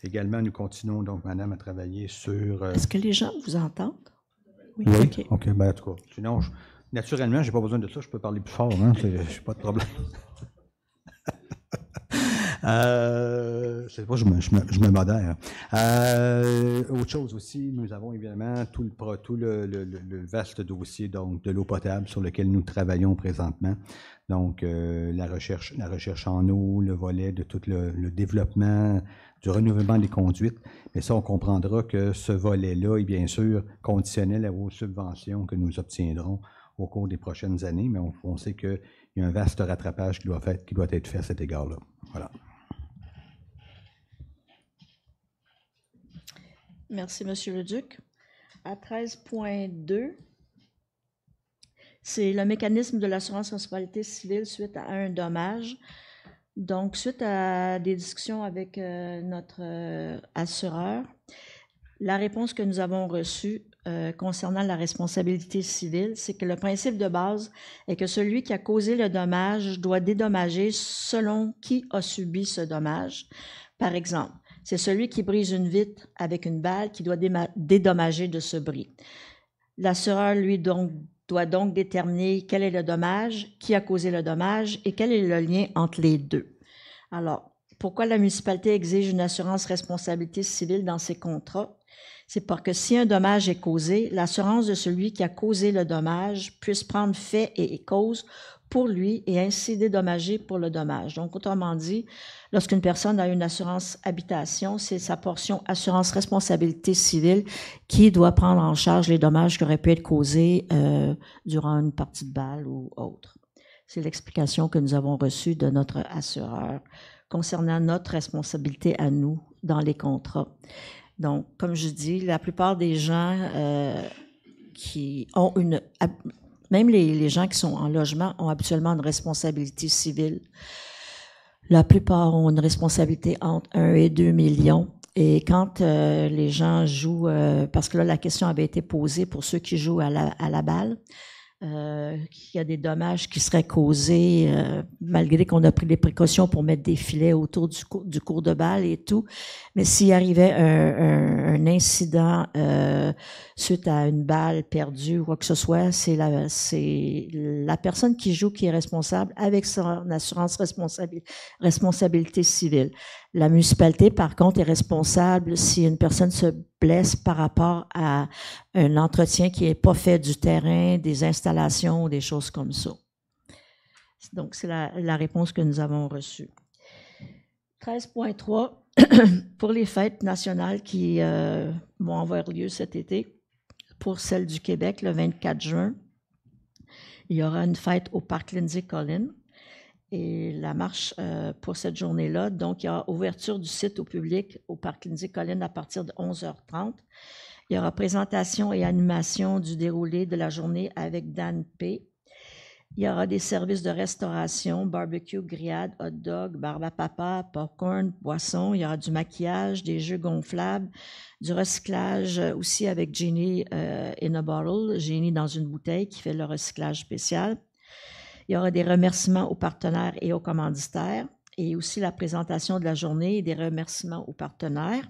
Également, nous continuons donc, madame, à travailler sur... Est-ce que les gens vous entendent? Oui, OK. Ben, en tout cas, sinon, naturellement, je n'ai pas besoin de ça, je peux parler plus fort, hein, je n'ai pas de problème. C'est pas, je me modère. Autre chose aussi, nous avons évidemment tout le vaste dossier donc, de l'eau potable sur lequel nous travaillons présentement. Donc, la recherche en eau, le volet de tout le développement, du renouvellement des conduites. Mais ça, on comprendra que ce volet-là est bien sûr conditionnel aux subventions que nous obtiendrons au cours des prochaines années, mais on sait qu'il y a un vaste rattrapage qui doit être fait à cet égard-là. Voilà. Merci, M. Leduc. À 13.2, c'est le mécanisme de l'assurance responsabilité civile suite à un dommage. Donc, suite à des discussions avec notre assureur, la réponse que nous avons reçue concernant la responsabilité civile, c'est que le principe de base est que celui qui a causé le dommage doit dédommager selon qui a subi ce dommage. Par exemple, c'est celui qui brise une vitre avec une balle qui doit dédommager de ce bris. L'assureur, lui, doit donc déterminer quel est le dommage, qui a causé le dommage et quel est le lien entre les deux. Alors, pourquoi la municipalité exige une assurance responsabilité civile dans ses contrats? C'est pour que si un dommage est causé, l'assurance de celui qui a causé le dommage puisse prendre fait et cause pour lui et ainsi dédommager pour le dommage. Donc, autrement dit, lorsqu'une personne a une assurance habitation, c'est sa portion assurance responsabilité civile qui doit prendre en charge les dommages qui auraient pu être causés durant une partie de balle ou autre. C'est l'explication que nous avons reçue de notre assureur concernant notre responsabilité à nous dans les contrats. Donc, comme je dis, la plupart des gens qui ont même les gens qui sont en logement ont habituellement une responsabilité civile. La plupart ont une responsabilité entre 1 et 2 millions. Et quand les gens jouent, parce que là, la question avait été posée pour ceux qui jouent à la balle, qu'il y a des dommages qui seraient causés, malgré qu'on a pris des précautions pour mettre des filets autour du cours de balle et tout. Mais s'il arrivait un incident suite à une balle perdue ou quoi que ce soit, c'est la personne qui joue qui est responsable avec son assurance responsabilité civile. La municipalité, par contre, est responsable si une personne se blesse par rapport à un entretien qui n'est pas fait du terrain, des installations ou des choses comme ça. Donc, c'est la réponse que nous avons reçue. 13.3, pour les fêtes nationales qui vont avoir lieu cet été, pour celle du Québec, le 24 juin, il y aura une fête au parc Lindsay-Collin. Et la marche pour cette journée-là, donc il y aura ouverture du site au public au parc Lindsay-Collin à partir de 11h30. Il y aura présentation et animation du déroulé de la journée avec Dan P. Il y aura des services de restauration, barbecue, grillade, hot dog, barbe à papa, popcorn, boisson. Il y aura du maquillage, des jeux gonflables, du recyclage aussi avec Genie in a Bottle, Genie dans une bouteille qui fait le recyclage spécial. Il y aura des remerciements aux partenaires et aux commanditaires et aussi la présentation de la journée et des remerciements aux partenaires.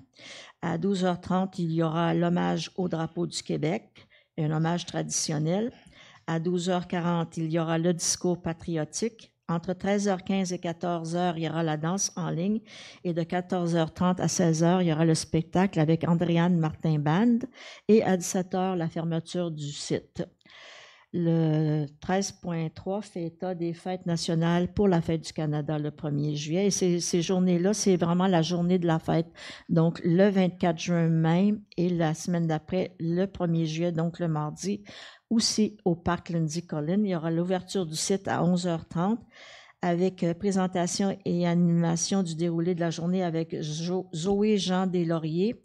À 12h30, il y aura l'hommage au drapeau du Québec, un hommage traditionnel. À 12h40, il y aura le discours patriotique. Entre 13h15 et 14h, il y aura la danse en ligne. Et de 14h30 à 16h, il y aura le spectacle avec Andréane Martin Band. Et à 17h, la fermeture du site. Le 13.3 fait état des fêtes nationales pour la fête du Canada le 1er juillet. Et ces journées-là, c'est vraiment la journée de la fête. Donc, le 24 juin même et la semaine d'après, le 1er juillet, donc le mardi, aussi au parc Lindsay-Collin. Il y aura l'ouverture du site à 11h30 avec présentation et animation du déroulé de la journée avec Zoé Jean Deslauriers.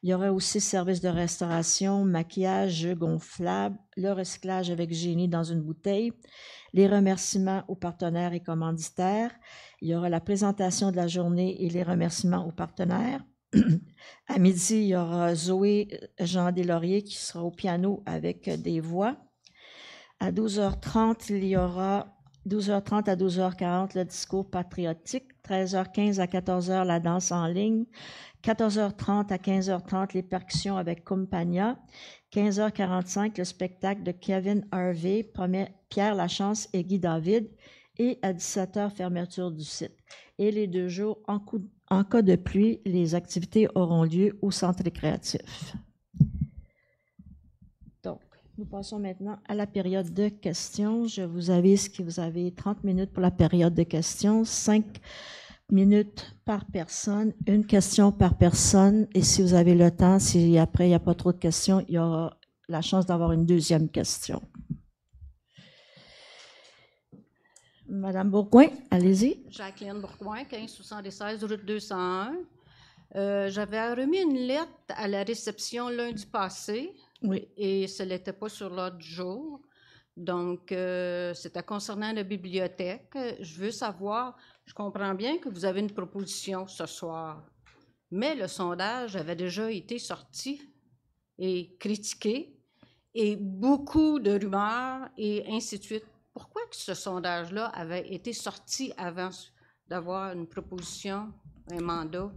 Il y aura aussi service de restauration, maquillage, jeux gonflables, le recyclage avec Génie dans une bouteille, les remerciements aux partenaires et commanditaires. Il y aura la présentation de la journée et les remerciements aux partenaires. À midi, il y aura Zoé Jean Deslauriers qui sera au piano avec des voix. À 12h30, il y aura 12h30 à 12h40, le discours patriotique. 13h15 à 14h, la danse en ligne. 14h30 à 15h30, les percussions avec Compagnia. 15h45, le spectacle de Kevin Harvey, Pierre Lachance et Guy David. Et à 17h, fermeture du site. Et les 2 jours, en cas de pluie, les activités auront lieu au centre récréatif. Donc, nous passons maintenant à la période de questions. Je vous avise que vous avez 30 minutes pour la période de questions, 5 minutes par personne, une question par personne. Et si vous avez le temps, si après il n'y a pas trop de questions, il y aura la chance d'avoir une deuxième question. Madame Bourgoin, allez-y. Jacqueline Bourgoin, 1576, route 201. J'avais remis une lettre à la réception lundi passé. Oui. Et ce n'était pas sur l'ordre du jour. Donc, c'était concernant la bibliothèque. Je veux savoir, je comprends bien que vous avez une proposition ce soir, mais le sondage avait déjà été sorti et critiqué, et beaucoup de rumeurs et ainsi de suite. Pourquoi que ce sondage-là avait été sorti avant d'avoir une proposition, un mandat?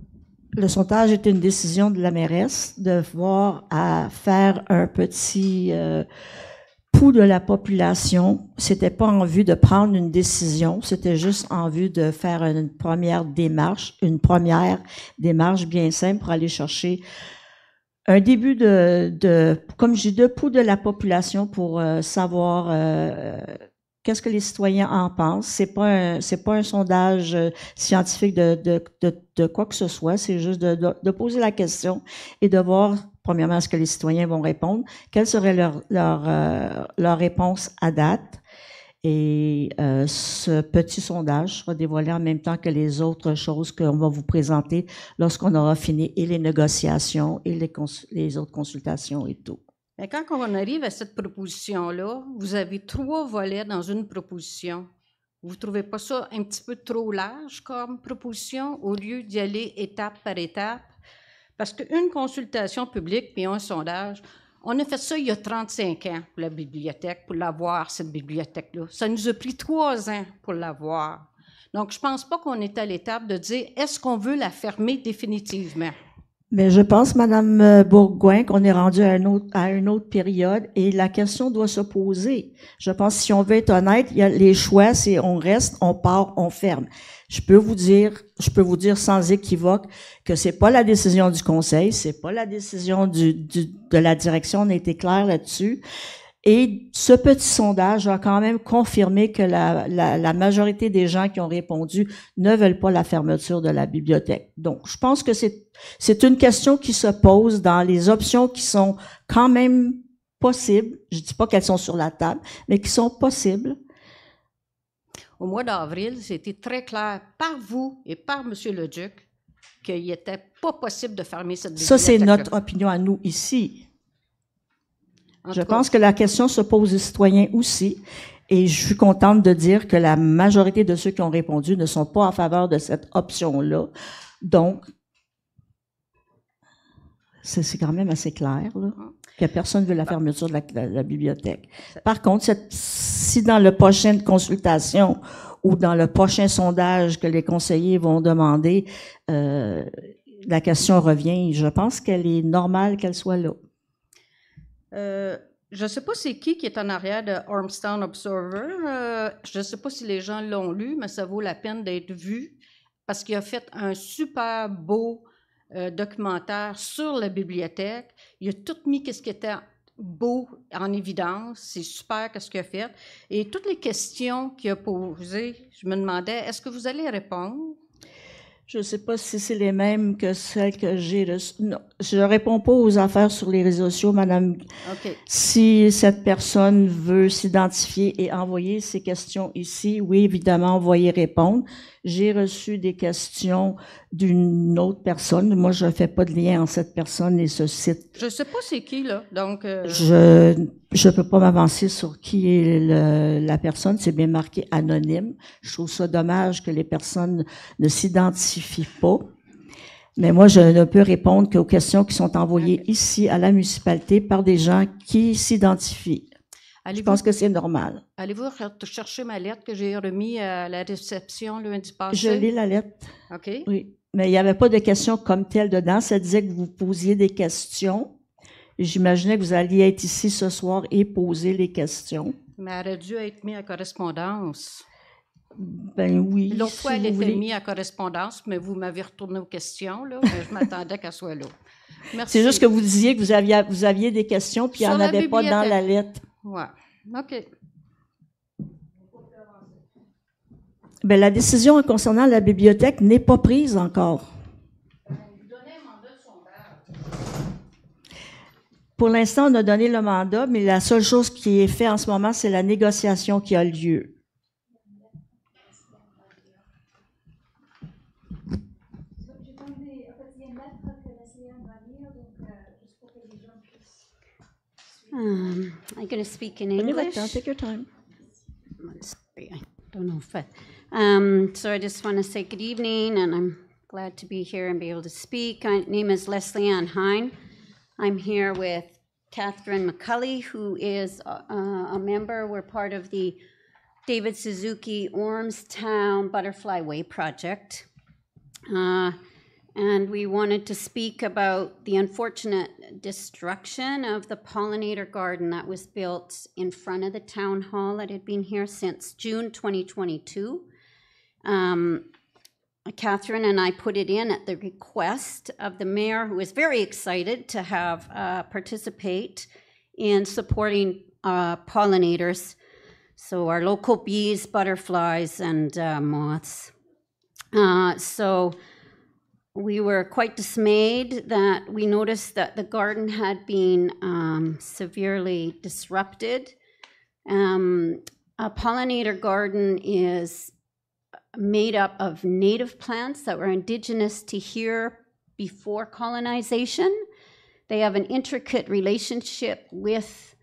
Le sondage est une décision de la mairesse de voir à faire un petit pouls de la population. C'était pas en vue de prendre une décision, c'était juste en vue de faire une première démarche bien simple pour aller chercher un début comme je dis, de pouls de la population pour savoir qu'est-ce que les citoyens en pensent. C'est pas un sondage scientifique de quoi que ce soit. C'est juste de poser la question et de voir, premièrement, ce que les citoyens vont répondre. Quelle serait leur réponse à date? Et ce petit sondage sera dévoilé en même temps que les autres choses qu'on va vous présenter lorsqu'on aura fini et les négociations et les autres consultations et tout. Mais quand on arrive à cette proposition-là, vous avez 3 volets dans une proposition. Vous ne trouvez pas ça un petit peu trop large comme proposition au lieu d'y aller étape par étape? Parce qu'une consultation publique puis un sondage, On a fait ça il y a 35 ans pour la bibliothèque, pour l'avoir, cette bibliothèque-là. Ça nous a pris 3 ans pour l'avoir. Donc, je ne pense pas qu'on est à l'étape de dire, est-ce qu'on veut la fermer définitivement? Mais je pense, Madame Bourgoin, qu'on est rendu à une autre période et la question doit se poser. Je pense, si on veut être honnête, il y a les choix, c'est on reste, on part, on ferme. Je peux vous dire sans équivoque que c'est pas la décision du conseil, c'est pas la décision de la direction, on a été clair là-dessus. Et ce petit sondage a quand même confirmé que la majorité des gens qui ont répondu ne veulent pas la fermeture de la bibliothèque. Donc, je pense que c'est une question qui se pose dans les options qui sont quand même possibles. Je dis pas qu'elles sont sur la table, mais qui sont possibles. Au mois d'avril, c'était très clair par vous et par M. Leduc qu'il n'était pas possible de fermer cette bibliothèque. Ça, c'est notre opinion à nous ici. Je pense que la question se pose aux citoyens aussi, et je suis contente de dire que la majorité de ceux qui ont répondu ne sont pas en faveur de cette option-là. Donc, c'est quand même assez clair, là, que personne ne veut la fermeture de la bibliothèque. Par contre, si dans la prochaine consultation ou dans le prochain sondage que les conseillers vont demander, la question revient, je pense qu'elle est normale qu'elle soit là. Je ne sais pas c'est qui est en arrière de Ormstown Observer. Je ne sais pas si les gens l'ont lu, mais ça vaut la peine d'être vu parce qu'il a fait un super beau documentaire sur la bibliothèque. Il a tout mis ce qui était beau en évidence. C'est super ce qu'il a fait. Et toutes les questions qu'il a posées, je me demandais, est-ce que vous allez répondre? Je ne sais pas si c'est les mêmes que celles que j'ai reçues. Non, je ne réponds pas aux affaires sur les réseaux sociaux, madame. Okay. Si cette personne veut s'identifier et envoyer ses questions ici, oui, évidemment, on va y répondre. J'ai reçu des questions d'une autre personne. Moi, je ne fais pas de lien entre cette personne et ce site. Je ne sais pas c'est qui, là. Donc, Je ne peux pas m'avancer sur qui est la personne. C'est bien marqué anonyme. Je trouve ça dommage que les personnes ne s'identifient pas. Mais moi, je ne peux répondre qu'aux questions qui sont envoyées ici à la municipalité par des gens qui s'identifient. Je pense que c'est normal. Allez-vous chercher ma lettre que j'ai remise à la réception lundi passé? Je lis la lettre. OK. Oui. Mais il n'y avait pas de questions comme telles dedans. Ça disait que vous posiez des questions. J'imaginais que vous alliez être ici ce soir et poser les questions. Mais elle aurait dû être mise à correspondance. Ben oui. L'autre fois, elle était mise à correspondance, mais vous m'avez retourné aux questions, là. Mais je m'attendais qu'elle soit là. Merci. C'est juste que vous disiez que vous aviez des questions, puis il n'y en avait pas dans la lettre. Oui. OK. Ben, la décision concernant la bibliothèque n'est pas prise encore. Vous donnez un mandat de sondage. Pour l'instant, on a donné le mandat, mais la seule chose qui est faite en ce moment, c'est la négociation qui a lieu. I'm going to speak in English. Take your time. Sorry, I don't know if so I just want to say good evening, and I'm glad to be here and be able to speak. My name is Leslie Ann Hine. I'm here with Catherine McCulley, who is a member. We're part of the David Suzuki Ormstown Butterfly Way project. And we wanted to speak about the unfortunate destruction of the pollinator garden that was built in front of the town hall that had been here since June 2022. Catherine and I put it in at the request of the mayor, who was very excited to have participate in supporting pollinators. So our local bees, butterflies, and moths. So we were quite dismayed that we noticed that the garden had been severely disrupted. A pollinator garden is made up of native plants that were indigenous to here before colonization. They have an intricate relationship with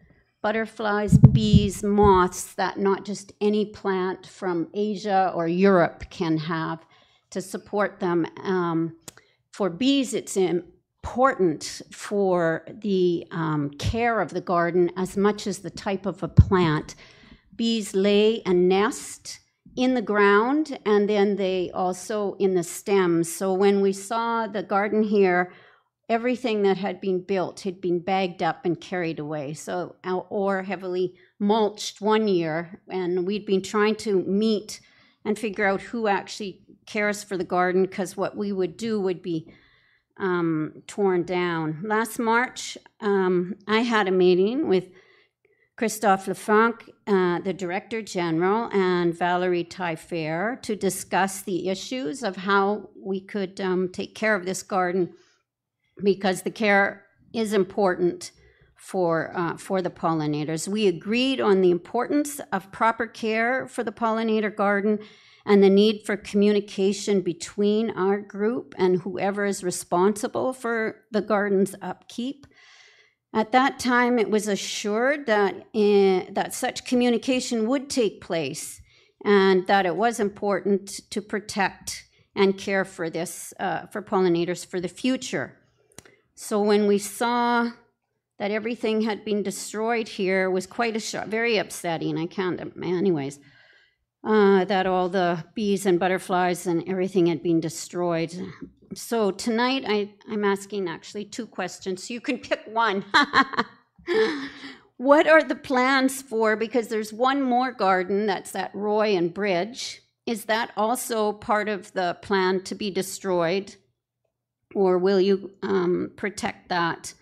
butterflies, bees, moths that not just any plant from Asia or Europe can have to support them. For bees, it's important for the care of the garden as much as the type of a plant. Bees lay a nest in the ground, and then they also in the stems. So when we saw the garden here, everything that had been built had been bagged up and carried away, so or heavily mulched one year, and we'd been trying to meet and figure out who actually cares for the garden, because what we would do would be torn down. Last March, I had a meeting with Christophe Lefranc, the Director General, and Valerie Taillefer to discuss the issues of how we could take care of this garden, because the care is important for the pollinators. We agreed on the importance of proper care for the pollinator garden and the need for communication between our group and whoever is responsible for the garden's upkeep. At that time, it was assured that that such communication would take place and that it was important to protect and care for this, for pollinators for the future. So when we saw that everything had been destroyed here, it was quite a shock, very upsetting. I can't, anyways, that all the bees and butterflies and everything had been destroyed. So tonight I'm asking actually two questions. You can pick one. What are the plans for, because there's one more garden that's at Roy and Bridge. Is that also part of the plan to be destroyed? Or will you protect that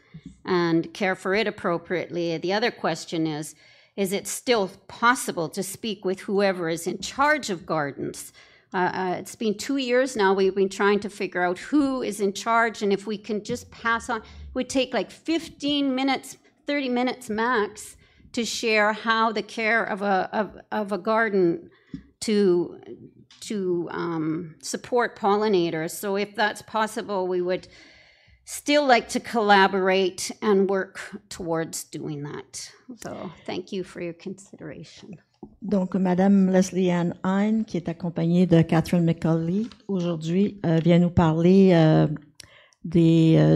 and care for it appropriately? The other question is it still possible to speak with whoever is in charge of gardens? It's been 2 years now. We've been trying to figure out who is in charge, and if we can just pass on. It would take like 15 minutes, 30 minutes max to share how the care of a garden to support pollinators. So if that's possible, we would still like to collaborate and work towards doing that. So thank you for your consideration. Donc, Madame Leslie Ann Hein, qui est accompagnée de Catherine McCauley, aujourd'hui, vient nous parler de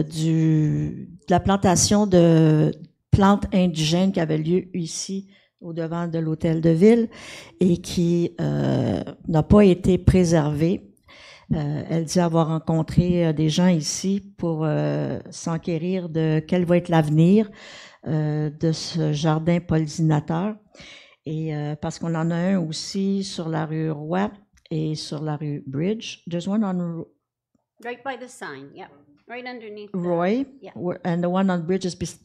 la plantation de plantes indigènes qui avait lieu ici, au devant de l'hôtel de ville, et qui n'a pas été préservée. Elle dit avoir rencontré des gens ici pour s'enquérir de quel va être l'avenir de ce jardin pollinisateur. Et parce qu'on en a un aussi sur la rue Roy et sur la rue Bridge. There's one on right by the sign, yeah, right underneath Roy, yeah. And the one on Bridge is beside.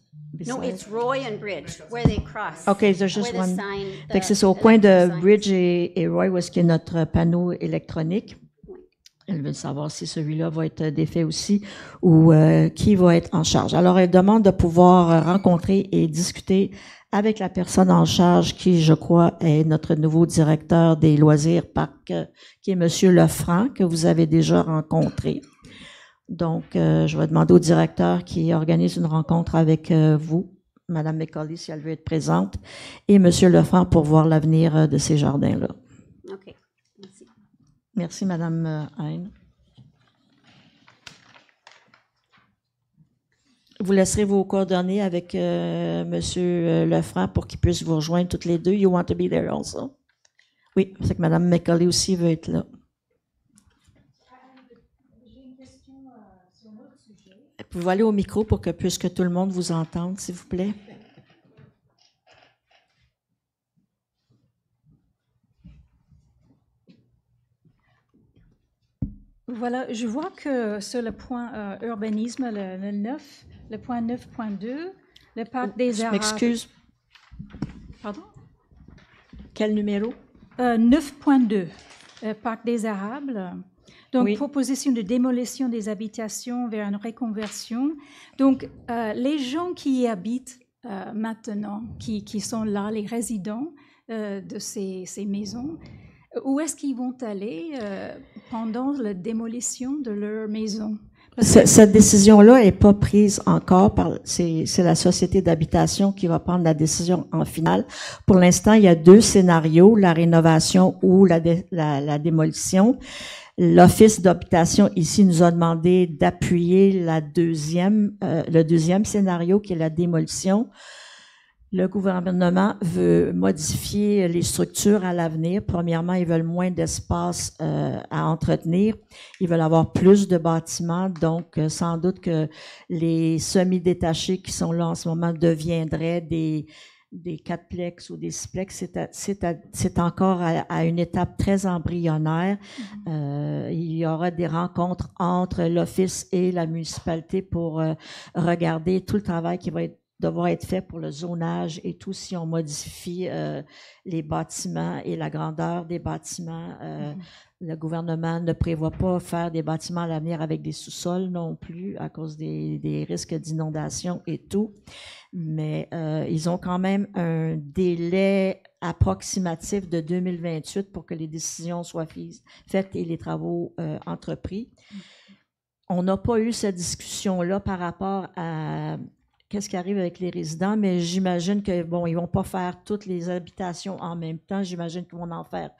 No, it's Roy and Bridge, where they cross. Okay, there's just one. Sign, Fait que c'est au coin de Bridge et Roy où est-ce qu'il y a notre panneau électronique. Elle veut savoir si celui-là va être défait aussi ou qui va être en charge. Alors, elle demande de pouvoir rencontrer et discuter avec la personne en charge qui, je crois, est notre nouveau directeur des loisirs parcs, qui est Monsieur Lefranc, que vous avez déjà rencontré. Donc, je vais demander au directeur qui organise une rencontre avec vous, Madame McCauley, si elle veut être présente, et Monsieur Lefranc pour voir l'avenir de ces jardins-là. OK. Merci. Merci, Madame Hein. Vous laisserez vos coordonnées avec Monsieur Lefranc pour qu'il puisse vous rejoindre toutes les deux. You want to be there also? Oui, c'est que Madame McCauley aussi veut être là. J'ai une question sur un autre sujet. Vous pouvez aller au micro pour que puisque tout le monde vous entende, s'il vous plaît. Voilà, je vois que sur le point urbanisme, le 9, le point 9.2, le parc des Je Arabes. m'excuse. Pardon? Quel numéro? 9.2, parc des Arabes. Donc, Oui. proposition de démolition des habitations vers une reconversion. Donc, les gens qui y habitent maintenant, qui sont là, les résidents de ces maisons, où est-ce qu'ils vont aller pendant la démolition de leur maison? Cette décision-là n'est pas prise encore c'est la société d'habitation qui va prendre la décision en finale. Pour l'instant, il y a 2 scénarios, la rénovation ou la démolition. L'Office d'habitation ici nous a demandé d'appuyer le deuxième scénario qui est la démolition. Le gouvernement veut modifier les structures à l'avenir. Premièrement, ils veulent moins d'espace à entretenir. Ils veulent avoir plus de bâtiments. Donc, sans doute que les semi-détachés qui sont là en ce moment deviendraient des quatreplex ou des sixplex. C'est encore à une étape très embryonnaire. Il y aura des rencontres entre l'Office et la municipalité pour regarder tout le travail qui va devoir être fait pour le zonage et tout si on modifie les bâtiments et la grandeur des bâtiments. Le gouvernement ne prévoit pas faire des bâtiments à l'avenir avec des sous-sols non plus à cause des risques d'inondation et tout. Mais ils ont quand même un délai approximatif de 2028 pour que les décisions soient faites et les travaux entrepris. On n'a pas eu cette discussion-là par rapport à qu'est-ce qui arrive avec les résidents, mais j'imagine que, bon, ils vont pas faire toutes les habitations en même temps. J'imagine qu'ils vont en faire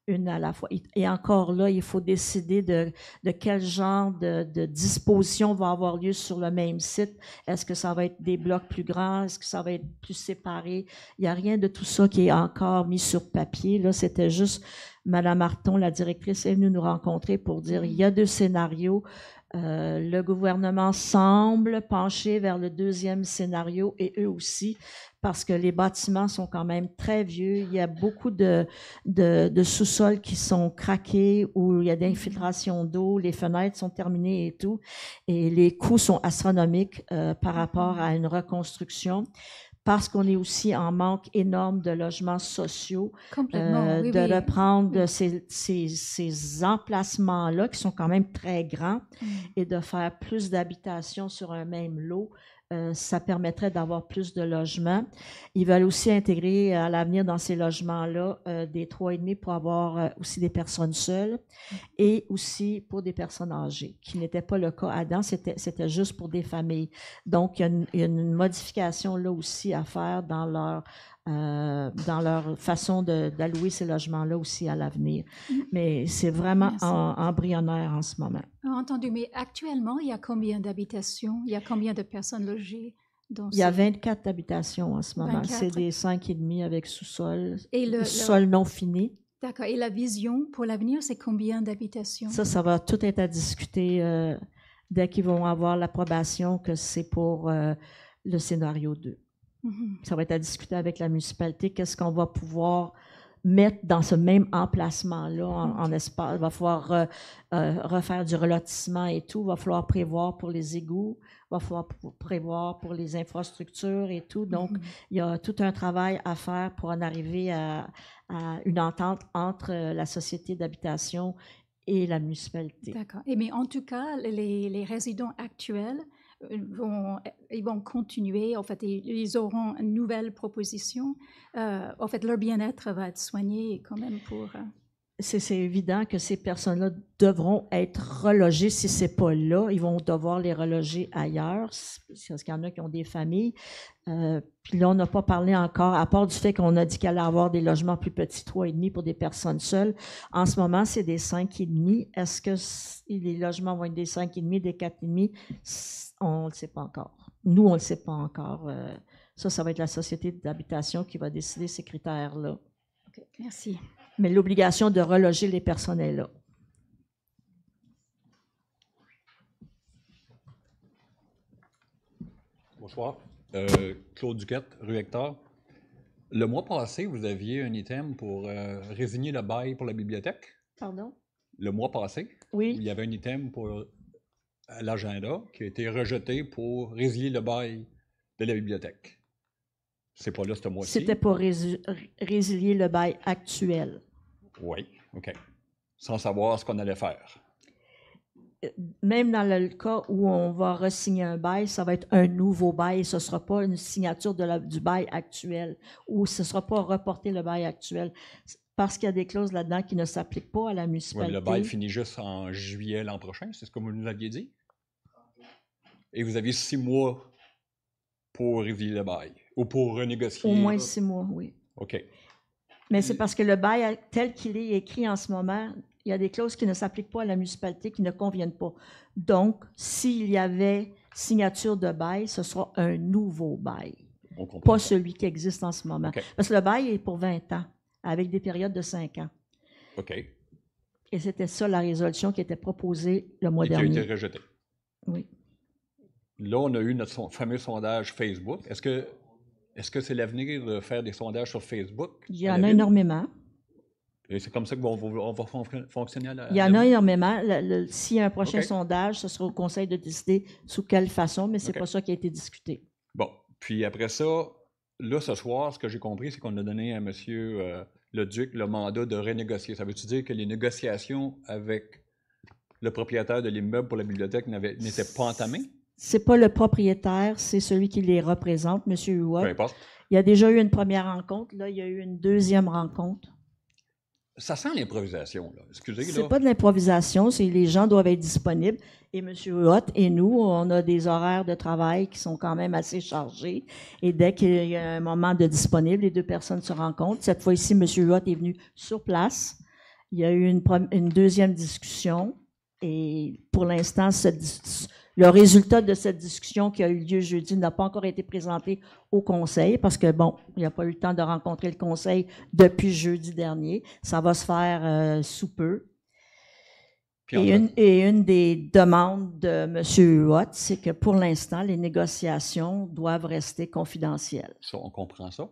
une à la fois. Et encore là, il faut décider de quel genre de disposition va avoir lieu sur le même site. Est-ce que ça va être des blocs plus grands? Est-ce que ça va être plus séparé? Il n'y a rien de tout ça qui est encore mis sur papier. Là, c'était juste Mme Marton, la directrice, est venue nous rencontrer pour dire il y a 2 scénarios. Le gouvernement semble pencher vers le deuxième scénario et eux aussi, parce que les bâtiments sont quand même très vieux. Il y a beaucoup de sous-sols qui sont craqués, où il y a d'infiltration d'eau, les fenêtres sont terminées et tout. Et les coûts sont astronomiques par rapport à une reconstruction. Parce qu'on est aussi en manque énorme de logements sociaux, de reprendre ces emplacements-là qui sont quand même très grands et de faire plus d'habitations sur un même lot. Ça permettrait d'avoir plus de logements. Ils veulent aussi intégrer à l'avenir dans ces logements-là des 3,5 pour avoir aussi des personnes seules et aussi pour des personnes âgées, qui n'était pas le cas avant, c'était juste pour des familles. Donc, il y a une modification là aussi à faire dans leur façon d'allouer ces logements-là aussi à l'avenir. Mais c'est vraiment embryonnaire en ce moment. Entendu, mais actuellement, il y a combien d'habitations? Il y a combien de personnes logées? Il y a 24 habitations en ce moment. 24. C'est des 5,5 avec sous-sol, sous-sol non fini. D'accord. Et la vision pour l'avenir, c'est combien d'habitations? Ça va tout être à discuter dès qu'ils vont avoir l'approbation que c'est pour le scénario 2. Ça va être à discuter avec la municipalité. Qu'est-ce qu'on va pouvoir mettre dans ce même emplacement-là en espace? Il va falloir refaire du relotissement et tout. Il va falloir prévoir pour les égouts. Il va falloir prévoir pour les infrastructures et tout. Donc, il y a tout un travail à faire pour en arriver à une entente entre la société d'habitation et la municipalité. D'accord. Mais en tout cas, les résidents actuels ils vont continuer. En fait, ils auront une nouvelle proposition. En fait, leur bien-être va être soigné quand même pour... C'est évident que ces personnes-là devront être relogées. Si ce n'est pas là, ils vont devoir les reloger ailleurs, parce qu'il y en a qui ont des familles. Puis là, on n'a pas parlé encore, à part du fait qu'on a dit qu'il allait avoir des logements plus petits, 3,5 pour des personnes seules. En ce moment, c'est des 5,5. Est-ce que les logements vont être des 5,5, des 4,5? On ne le sait pas encore. Nous, on ne le sait pas encore. Ça va être la société d'habitation qui va décider ces critères-là. OK, merci. Mais l'obligation de reloger les personnes est là. Bonsoir. Claude Duquette, rue Hector. Le mois passé, vous aviez un item pour résigner le bail pour la bibliothèque. Pardon? Le mois passé, oui. Il y avait un item pour l'agenda qui a été rejeté pour résilier le bail de la bibliothèque. C'est pas là ce mois-ci. C'était pour résilier le bail actuel. Oui, OK. Sans savoir ce qu'on allait faire. Même dans le cas où on va re-signer un bail, ça va être un nouveau bail. Ce ne sera pas une signature du bail actuel ou ce ne sera pas reporter le bail actuel parce qu'il y a des clauses là-dedans qui ne s'appliquent pas à la municipalité. Oui, le bail finit juste en juillet l'an prochain, c'est ce que vous nous aviez dit? Et vous aviez 6 mois pour résilier le bail ou pour renégocier? Au moins 6 mois, oui. OK. Mais c'est parce que le bail tel qu'il est écrit en ce moment Il y a des clauses qui ne s'appliquent pas à la municipalité, qui ne conviennent pas. Donc, s'il y avait signature de bail, ce sera un nouveau bail, On comprend pas ça. celui qui existe en ce moment. OK. Parce que le bail est pour 20 ans, avec des périodes de 5 ans. OK. Et c'était ça la résolution qui était proposée le mois Et qui a dernier. été rejeté. Oui. Là, on a eu notre fameux sondage Facebook. Est-ce que c'est l'avenir de faire des sondages sur Facebook? Il y à en la a ville? énormément. Et c'est comme ça qu'on va fonctionner à la Il y en a énormément. S'il y a un prochain OK. sondage, ce sera au conseil de décider sous quelle façon, mais ce n'est OK. pas ça qui a été discuté. Bon, puis après ça, là, ce soir, ce que j'ai compris, c'est qu'on a donné à M. le Duc le mandat de renégocier. Ça veut-tu dire que les négociations avec le propriétaire de l'immeuble pour la bibliothèque n'étaient pas entamées? C'est pas le propriétaire, c'est celui qui les représente, M. Huot. Peu importe. Il y a déjà eu une première rencontre. Là, il y a eu une deuxième rencontre. Ça sent l'improvisation, là. Excusez, C'est là. pas de l'improvisation, c'est les gens doivent être disponibles. Et M. Huot et nous, on a des horaires de travail qui sont quand même assez chargés. Et dès qu'il y a un moment de disponible, les deux personnes se rencontrent. Cette fois-ci, M. Huot est venu sur place. Il y a eu une deuxième discussion. Et pour l'instant, le résultat de cette discussion qui a eu lieu jeudi n'a pas encore été présenté au conseil parce que, bon, il n'y a pas eu le temps de rencontrer le conseil depuis jeudi dernier. Ça va se faire sous peu. Puis Et une des demandes de M. Huot, c'est que pour l'instant, les négociations doivent rester confidentielles. ça, on comprend ça.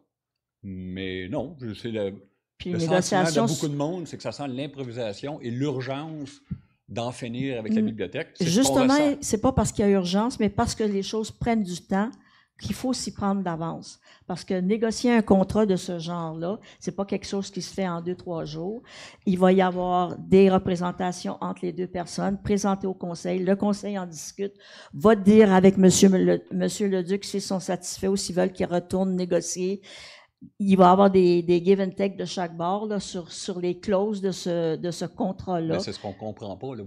Mais non, c'est le Puis les sentiment négociations, de beaucoup de monde, c'est que ça sent l'improvisation et l'urgence d'en finir avec la bibliothèque. C'est ce qu'on justement, ressent. c'est pas parce qu'il y a urgence, mais parce que les choses prennent du temps qu'il faut s'y prendre d'avance. Parce que négocier un contrat de ce genre-là, c'est pas quelque chose qui se fait en 2-3 jours. Il va y avoir des représentations entre les deux personnes, présentées au conseil. Le conseil en discute, va dire avec Monsieur le Duc s'ils sont satisfaits ou s'ils veulent qu'ils retournent négocier. Il va y avoir des give and take de chaque bord là, sur les clauses de ce contrat-là. Mais c'est ce qu'on ne comprend pas. Là.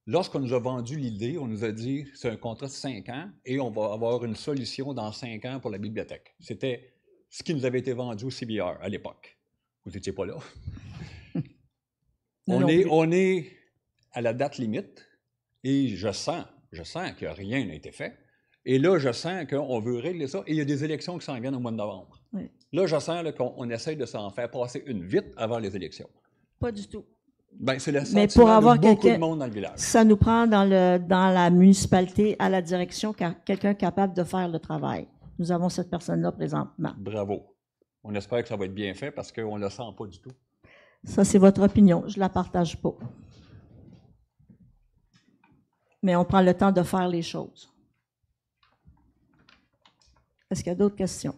Lorsqu'on nous a vendu l'idée, on nous a dit c'est un contrat de 5 ans et on va avoir une solution dans 5 ans pour la bibliothèque. C'était ce qui nous avait été vendu au CBR à l'époque. Vous n'étiez pas là. Non, On est à la date limite et je sens que rien n'a été fait. Et là, je sens qu'on veut régler ça. Et il y a des élections qui s'en viennent au mois de novembre. Oui. Là, je sens là, qu'on essaye de s'en faire passer une vite avant les élections. Pas du tout. Ben, c'est le Mais sentiment pour avoir de beaucoup de quelqu'un, monde dans le village. ça nous prend dans la municipalité, à la direction, quelqu'un capable de faire le travail. Nous avons cette personne-là présentement. Bravo. On espère que ça va être bien fait parce qu'on ne le sent pas du tout. Ça, c'est votre opinion. Je ne la partage pas. Mais on prend le temps de faire les choses. Est-ce qu'il y a d'autres questions?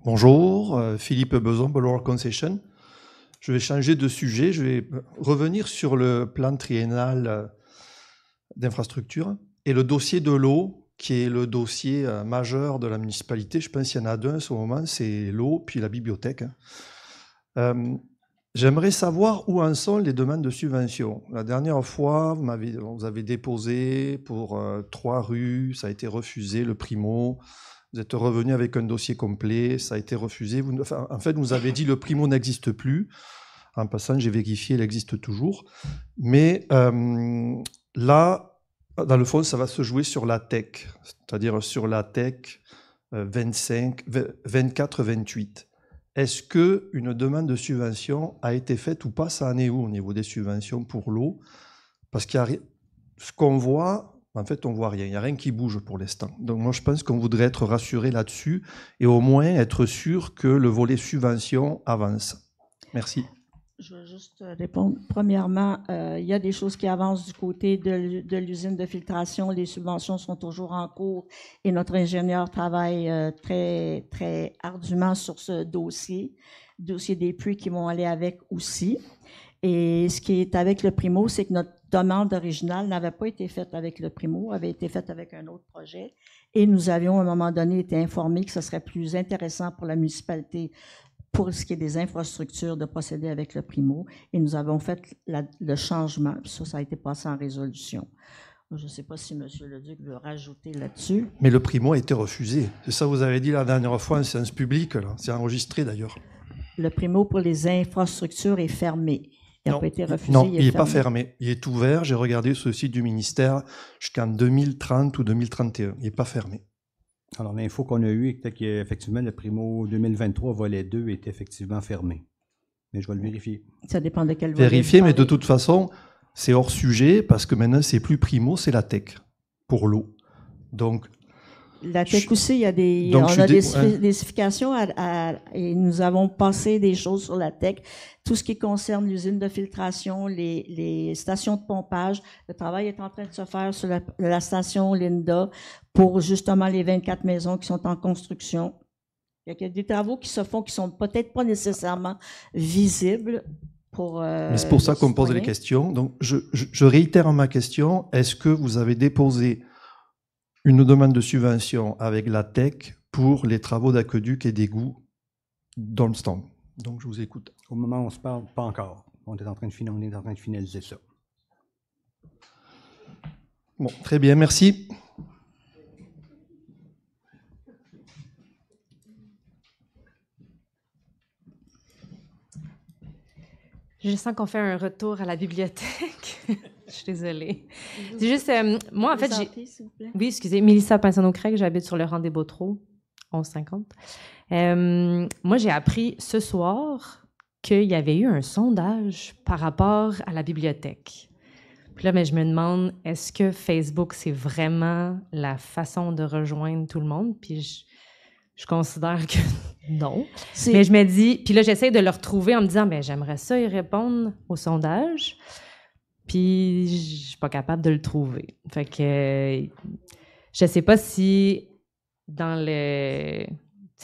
Bonjour, Philippe Beson, Boulevard Concession. Je vais changer de sujet, je vais revenir sur le plan triennal d'infrastructure et le dossier de l'eau, qui est le dossier majeur de la municipalité. Je pense qu'il y en a deux en ce moment, c'est l'eau puis la bibliothèque. J'aimerais savoir où en sont les demandes de subvention. La dernière fois, vous avez déposé pour 3 rues, ça a été refusé, le primo. Vous êtes revenu avec un dossier complet, ça a été refusé. En fait, vous avez dit le primo n'existe plus. En passant, j'ai vérifié, il existe toujours. Mais là, dans le fond, ça va se jouer sur la TEC, c'est-à-dire sur la TEC 24-28. Est-ce qu'une demande de subvention a été faite ou pas? Ça en est où au niveau des subventions pour l'eau? Parce qu'il y a ce qu'on voit, en fait, on ne voit rien. Il n'y a rien qui bouge pour l'instant. Donc moi, je pense qu'on voudrait être rassuré là-dessus et au moins être sûr que le volet subvention avance. Merci. Je vais juste répondre. Premièrement, il y a des choses qui avancent du côté de l'usine de filtration. Les subventions sont toujours en cours et notre ingénieur travaille très, très ardument sur ce dossier des puits qui vont aller avec aussi. Et ce qui est avec le Primo, c'est que notre demande originale n'avait pas été faite avec le Primo, avait été faite avec un autre projet. Et nous avions, à un moment donné, été informés que ce serait plus intéressant pour la municipalité, pour ce qui est des infrastructures, de procéder avec le Primo. Et nous avons fait le changement, puis ça a été passé en résolution. Je ne sais pas si M. Leduc veut rajouter là-dessus. Mais le primo a été refusé. C'est ça que vous avez dit la dernière fois en séance publique. C'est enregistré d'ailleurs. Le primo pour les infrastructures est fermé. Il n'a pas été refusé. Non, il n'est pas fermé. Il est ouvert. J'ai regardé sur le site du ministère jusqu'en 2030 ou 2031. Il n'est pas fermé. Alors, l'info qu'on a eue était qu'effectivement, le primo 2023, volet 2, est effectivement fermé. Mais je vais le vérifier. Ça dépend de quel volet. Vérifier, mais de toute façon, c'est hors sujet parce que maintenant, c'est plus primo, c'est la tech pour l'eau. Donc, la tech aussi, il y a des spécifications et nous avons passé des choses sur la tech. Tout ce qui concerne l'usine de filtration, les stations de pompage, le travail est en train de se faire sur la station Linda pour justement les 24 maisons qui sont en construction. Il y a des travaux qui se font qui sont peut-être pas nécessairement visibles. Mais c'est pour ça qu'on pose les questions. Donc, je réitère ma question. Est-ce que vous avez déposé une demande de subvention avec la TEC pour les travaux d'aqueduc et d'égout dans le stand? Donc, je vous écoute. Au moment où on se parle, pas encore. On est en train de finaliser ça. Bon, très bien, merci. Je sens qu'on fait un retour à la bibliothèque. Je suis désolée. C'est juste, moi, en fait, oui, excusez, Mélissa Pinsonneau-Craig, j'habite sur le rang des Beautreaux, 1150. Moi, j'ai appris ce soir qu'il y avait eu un sondage par rapport à la bibliothèque. Puis là, je me demande, est-ce que Facebook, c'est vraiment la façon de rejoindre tout le monde? Puis je considère que non. Mais je me dis, puis là, j'essaie de le retrouver en me disant, j'aimerais ça y répondre au sondage. Puis je suis pas capable de le trouver. Fait que je sais pas si dans le...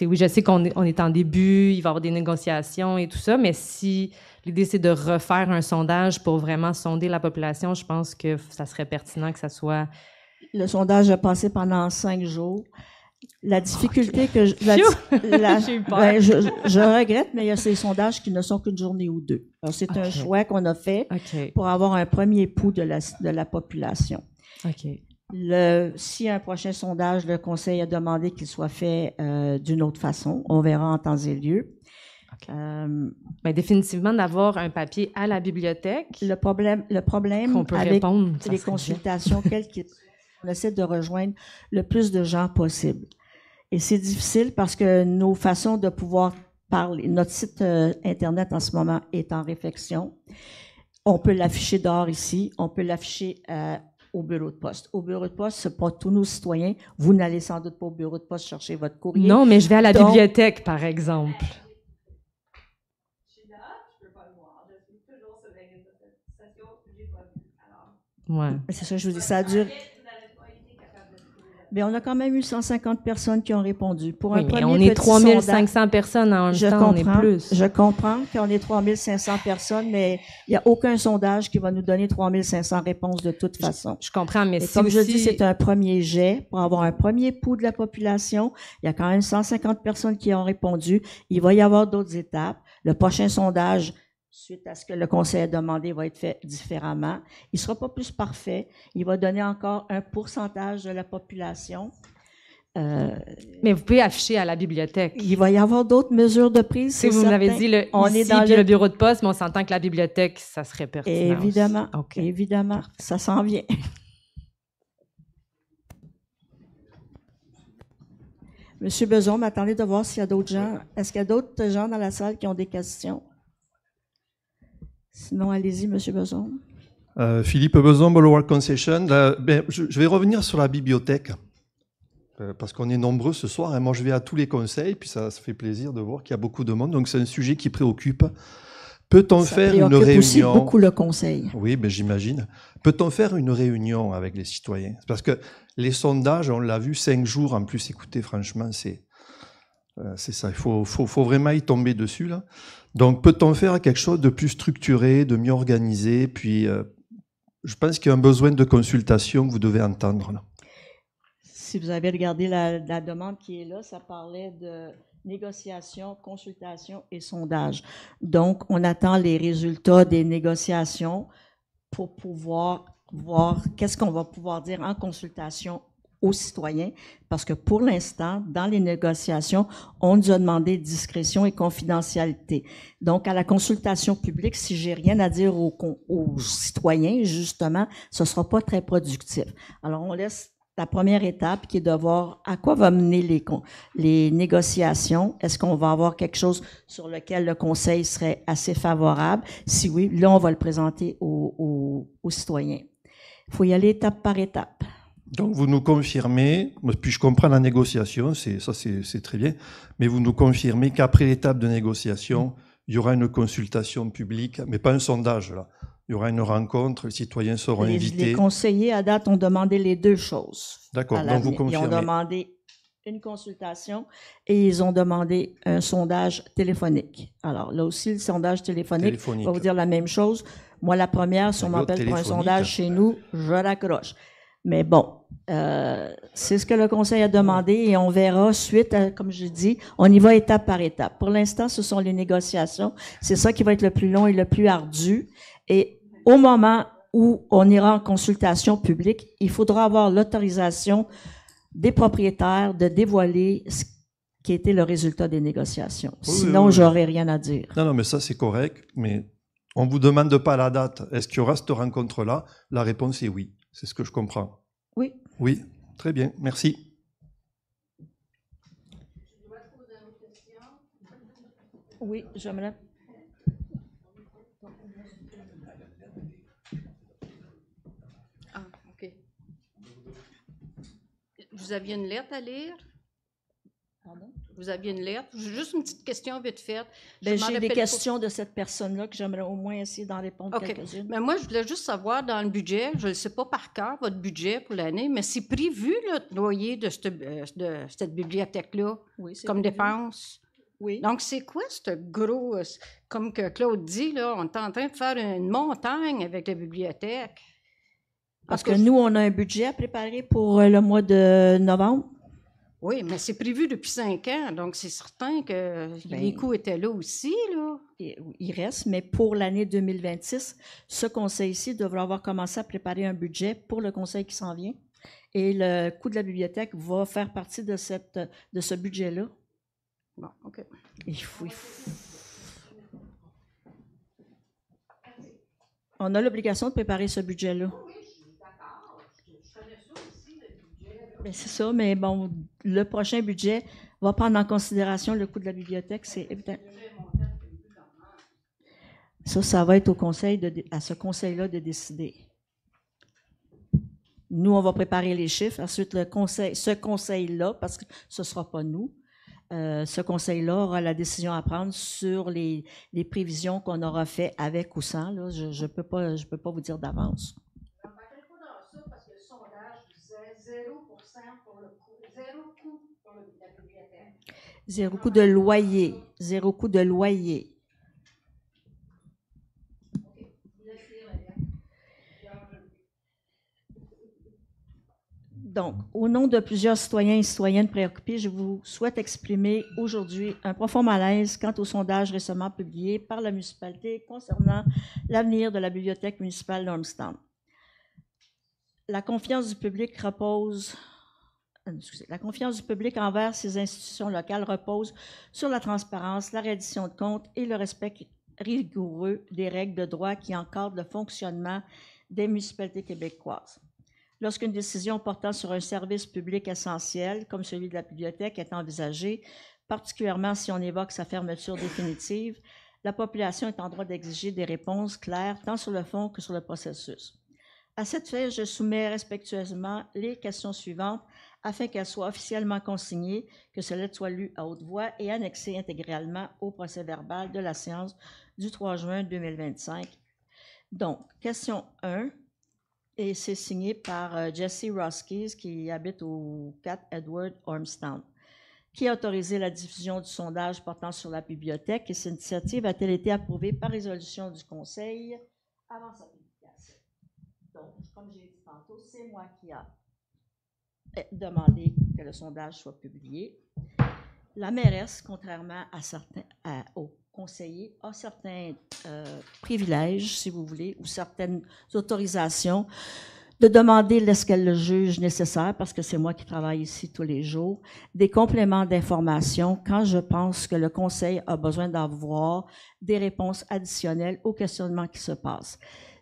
oui, je sais qu'on est en début, il va y avoir des négociations et tout ça, mais si l'idée, c'est de refaire un sondage pour vraiment sonder la population, je pense que ça serait pertinent que ça soit... Le sondage a passé pendant 5 jours. La difficulté que j'ai eu peur. Je regrette, mais il y a ces sondages qui ne sont qu'une journée ou deux. Alors, c'est un choix qu'on a fait pour avoir un premier pouls de la population. S'il y a un prochain sondage, le Conseil a demandé qu'il soit fait d'une autre façon. On verra en temps et lieu. Définitivement, d'avoir un papier à la bibliothèque. Le problème avec les consultations, on essaie de rejoindre le plus de gens possible. Et c'est difficile parce que nos façons de pouvoir parler, notre site Internet en ce moment est en réflexion. On peut l'afficher dehors ici, on peut l'afficher au bureau de poste. Au bureau de poste, ce n'est pas tous nos citoyens. Vous n'allez sans doute pas au bureau de poste chercher votre courrier. Non, mais je vais à la bibliothèque, par exemple. Je suis là, je ne peux pas le voir. Je suis toujours sur les manifestations, je n'ai pas vu. Alors... C'est ça, je vous dis, ça dure... Bien, on a quand même eu 150 personnes qui ont répondu. Pour un premier on est 3500 personnes en même temps, on est plus. Je comprends qu'on est 3500 personnes, mais il n'y a aucun sondage qui va nous donner 3500 réponses de toute façon. Je comprends, mais comme je dis, c'est un premier jet pour avoir un premier pouls de la population. Il y a quand même 150 personnes qui ont répondu. Il va y avoir d'autres étapes. Le prochain sondage, suite à ce que le Conseil a demandé, va être fait différemment. Il ne sera pas plus parfait. Il va donner encore un pourcentage de la population. Mais vous pouvez afficher à la bibliothèque. Il va y avoir d'autres mesures de prise. Si vous m'avez dit le bureau de poste, mais on s'entend que la bibliothèque, ça serait pertinent. Évidemment, évidemment, ça s'en vient. Monsieur Beson, m'attendez de voir s'il y a d'autres gens. Est-ce qu'il y a d'autres gens dans la salle qui ont des questions? Sinon, allez-y, M. Beson. Philippe Beson, Boulevard Concession. Je vais revenir sur la bibliothèque, parce qu'on est nombreux ce soir, et moi je vais à tous les conseils, puis ça fait plaisir de voir qu'il y a beaucoup de monde, donc c'est un sujet qui préoccupe. Peut-on faire une réunion... aussi beaucoup le conseil. Oui, j'imagine. Peut-on faire une réunion avec les citoyens? Parce que les sondages, on l'a vu, 5 jours en plus, écoutez, franchement, c'est ça, il faut vraiment y tomber dessus, là. Donc, peut-on faire quelque chose de plus structuré, de mieux organisé? Puis, je pense qu'il y a un besoin de consultation que vous devez entendre, là. Si vous avez regardé la demande qui est là, ça parlait de négociation, consultation et sondage. Donc, on attend les résultats des négociations pour pouvoir voir qu'est-ce qu'on va pouvoir dire en consultation aux citoyens, parce que pour l'instant, dans les négociations, on nous a demandé discrétion et confidentialité. Donc, à la consultation publique, si j'ai rien à dire aux citoyens, justement, ce sera pas très productif. Alors, on laisse la première étape qui est de voir à quoi va mener les négociations. Est-ce qu'on va avoir quelque chose sur lequel le conseil serait assez favorable? Si oui, là, on va le présenter aux citoyens. Il faut y aller étape par étape. Donc, vous nous confirmez, puis je comprends la négociation, c'est très bien, mais vous nous confirmez qu'après l'étape de négociation, il y aura une consultation publique, mais pas un sondage, là. Il y aura une rencontre, les citoyens seront invités. Les conseillers, à date, ont demandé les deux choses. D'accord, donc vous confirmez. Ils ont demandé une consultation et ils ont demandé un sondage téléphonique. Alors, là aussi, le sondage téléphonique va vous dire la même chose. Moi, la première, si on m'appelle pour un sondage chez nous, je raccroche. Mais bon, c'est ce que le conseil a demandé et on verra suite, comme je dis, on y va étape par étape. Pour l'instant, ce sont les négociations. C'est ça qui va être le plus long et le plus ardu. Et au moment où on ira en consultation publique, il faudra avoir l'autorisation des propriétaires de dévoiler ce qui était le résultat des négociations. Sinon, j'aurais rien à dire. Non, mais ça, c'est correct, mais on ne vous demande pas la date. Est-ce qu'il y aura cette rencontre-là? La réponse est oui. C'est ce que je comprends. Oui. Oui, très bien. Merci. Oui, j'aimerais. Ah, OK. Vous aviez une lettre à lire? Pardon? Vous aviez une lettre? Juste une petite question vite faite. J'ai des questions de cette personne-là que j'aimerais au moins essayer d'en répondre quelques-unes. Mais moi, je voulais juste savoir, dans le budget, je ne sais pas par cœur, votre budget pour l'année, mais c'est prévu le loyer de cette bibliothèque-là comme dépense? Oui. Donc, c'est quoi ce gros... Comme que Claude dit, là, on est en train de faire une montagne avec la bibliothèque. Parce que nous, on a un budget à préparer pour le mois de novembre. Oui, mais c'est prévu depuis 5 ans, donc c'est certain que les coûts étaient là aussi, là. Il reste, mais pour l'année 2026, ce conseil-ci devra avoir commencé à préparer un budget pour le conseil qui s'en vient. Et le coût de la bibliothèque va faire partie de ce budget-là. Bon, OK. Il faut. On a l'obligation de préparer ce budget-là. C'est ça, mais bon, le prochain budget va prendre en considération le coût de la bibliothèque, c'est évident. Ça va être à ce conseil-là de décider. Nous, on va préparer les chiffres. Ensuite, ce conseil-là, parce que ce ne sera pas nous, ce conseil-là aura la décision à prendre sur les prévisions qu'on aura fait avec ou sans. Là. Je ne peux pas vous dire d'avance. Zéro coût de loyer. Zéro coût de loyer. Donc, au nom de plusieurs citoyens et citoyennes préoccupés, je vous souhaite exprimer aujourd'hui un profond malaise quant au sondage récemment publié par la municipalité concernant l'avenir de la bibliothèque municipale d'Ormstown. La confiance du public envers ces institutions locales repose sur la transparence, la reddition de comptes et le respect rigoureux des règles de droit qui encadrent le fonctionnement des municipalités québécoises. Lorsqu'une décision portant sur un service public essentiel, comme celui de la bibliothèque, est envisagée, particulièrement si on évoque sa fermeture définitive, la population est en droit d'exiger des réponses claires tant sur le fond que sur le processus. À cette fin, je soumets respectueusement les questions suivantes afin qu'elles soient officiellement consignées, que cela soit lu à haute voix et annexé intégralement au procès-verbal de la séance du 3 juin 2025. Donc, question 1, et c'est signé par Jesse Roskis, qui habite au 4 Edward Ormstown, qui a autorisé la diffusion du sondage portant sur la bibliothèque, et cette initiative a-t-elle été approuvée par résolution du Conseil avant sa publication. Donc, comme j'ai dit tantôt, c'est moi qui a demandé que le sondage soit publié. La mairesse, contrairement conseiller a certains privilèges, si vous voulez, ou certaines autorisations de demander est-ce qu'elle le juge nécessaire, parce que c'est moi qui travaille ici tous les jours, des compléments d'information quand je pense que le conseil a besoin d'avoir des réponses additionnelles aux questionnements qui se passent.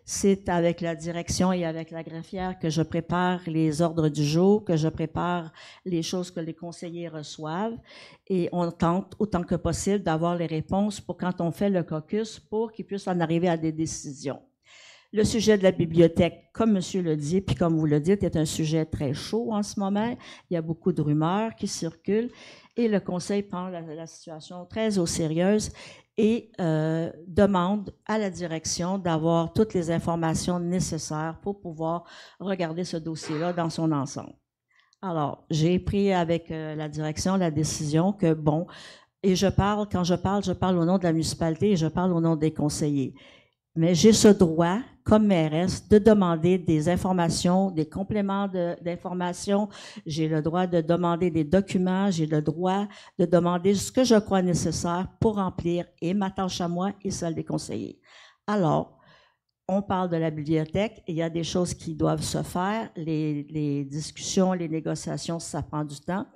C'est avec la direction et avec la greffière que je prépare les ordres du jour, que je prépare les choses que les conseillers reçoivent, et on tente autant que possible d'avoir les réponses pour quand on fait le caucus pour qu'ils puissent en arriver à des décisions. Le sujet de la bibliothèque, comme monsieur le dit, puis comme vous le dites, est un sujet très chaud en ce moment. Il y a beaucoup de rumeurs qui circulent et le conseil prend la situation très au sérieux et demande à la direction d'avoir toutes les informations nécessaires pour pouvoir regarder ce dossier-là dans son ensemble. Alors, j'ai pris avec la direction la décision que, bon, et quand je parle au nom de la municipalité et je parle au nom des conseillers. Mais j'ai ce droit, comme mairesse, de demander des informations, des compléments d'informations. J'ai le droit de demander des documents. J'ai le droit de demander ce que je crois nécessaire pour remplir et ma tâche à moi et celle des conseillers. Alors, on parle de la bibliothèque et il y a des choses qui doivent se faire. Les discussions, les négociations, ça prend du temps.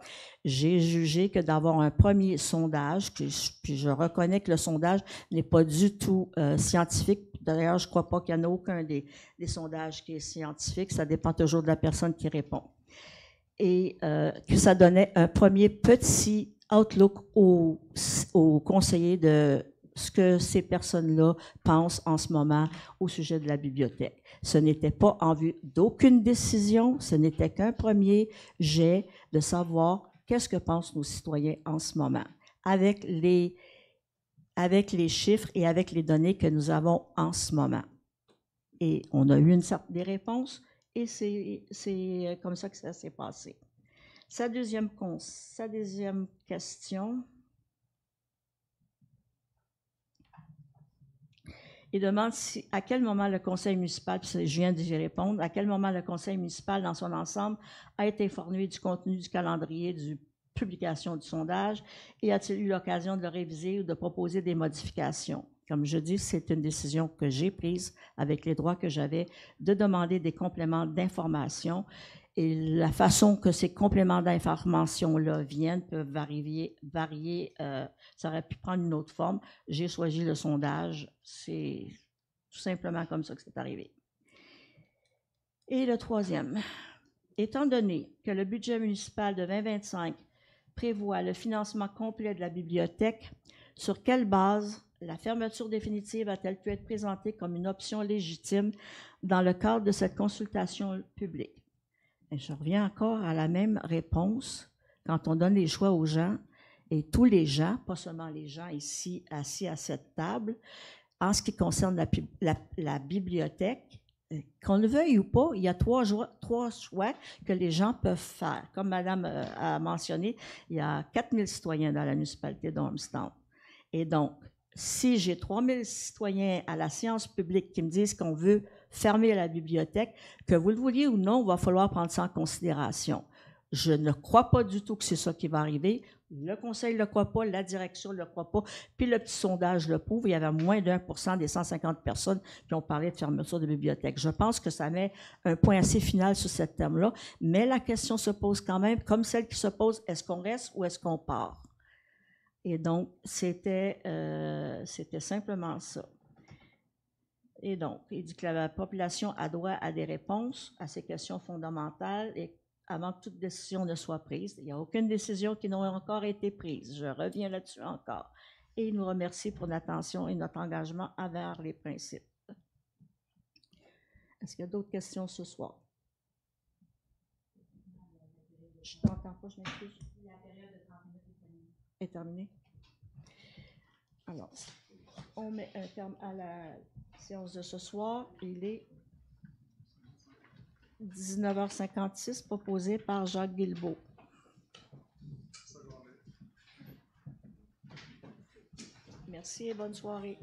J'ai jugé que d'avoir un premier sondage, puis je reconnais que le sondage n'est pas du tout scientifique. D'ailleurs, je ne crois pas qu'il n'y en a aucun des sondages qui est scientifique. Ça dépend toujours de la personne qui répond. Et que ça donnait un premier petit outlook aux conseillers de ce que ces personnes-là pensent en ce moment au sujet de la bibliothèque. Ce n'était pas en vue d'aucune décision, ce n'était qu'un premier jet de savoir qu'est-ce que pensent nos citoyens en ce moment, avec les chiffres et avec les données que nous avons en ce moment. Et on a eu des réponses et c'est comme ça que ça s'est passé. Sa deuxième question. Il demande à quel moment le conseil municipal, puis je viens d'y répondre, à quel moment le conseil municipal dans son ensemble a été informé du contenu du calendrier de publication du sondage et a-t-il eu l'occasion de le réviser ou de proposer des modifications? Comme je dis, c'est une décision que j'ai prise avec les droits que j'avais de demander des compléments d'information. Et la façon que ces compléments d'information-là viennent peuvent varier. Ça aurait pu prendre une autre forme. J'ai choisi le sondage. C'est tout simplement comme ça que c'est arrivé. Et le troisième, étant donné que le budget municipal de 2025 prévoit le financement complet de la bibliothèque, sur quelle base la fermeture définitive a-t-elle pu être présentée comme une option légitime dans le cadre de cette consultation publique? Et je reviens encore à la même réponse quand on donne les choix aux gens, et tous les gens, pas seulement les gens ici assis à cette table, en ce qui concerne la bibliothèque, qu'on le veuille ou pas, il y a trois choix que les gens peuvent faire. Comme Madame a mentionné, il y a 4000 citoyens dans la municipalité d'Ormstown. Et donc, si j'ai 3000 citoyens à la séance publique qui me disent qu'on veut fermer la bibliothèque, que vous le vouliez ou non, il va falloir prendre ça en considération. Je ne crois pas du tout que c'est ça qui va arriver. Le conseil ne le croit pas, la direction ne le croit pas, puis le petit sondage le prouve. Il y avait moins d'1% des 150 personnes qui ont parlé de fermeture de bibliothèque. Je pense que ça met un point assez final sur ce thème-là, mais la question se pose quand même, comme celle qui se pose, est-ce qu'on reste ou est-ce qu'on part? Et donc, c'était simplement ça. Et donc, il dit que la population a droit à des réponses à ces questions fondamentales et avant que toute décision ne soit prise. Il n'y a aucune décision qui n'a encore été prise. Je reviens là-dessus encore. Et il nous remercie pour notre attention et notre engagement envers les principes. Est-ce qu'il y a d'autres questions ce soir? Je ne t'entends pas, je m'excuse. La période de 30 minutes est terminée. Alors, on met un terme à la séance de ce soir. Il est 19h56, proposé par Jacques Guilbeault. Merci et bonne soirée.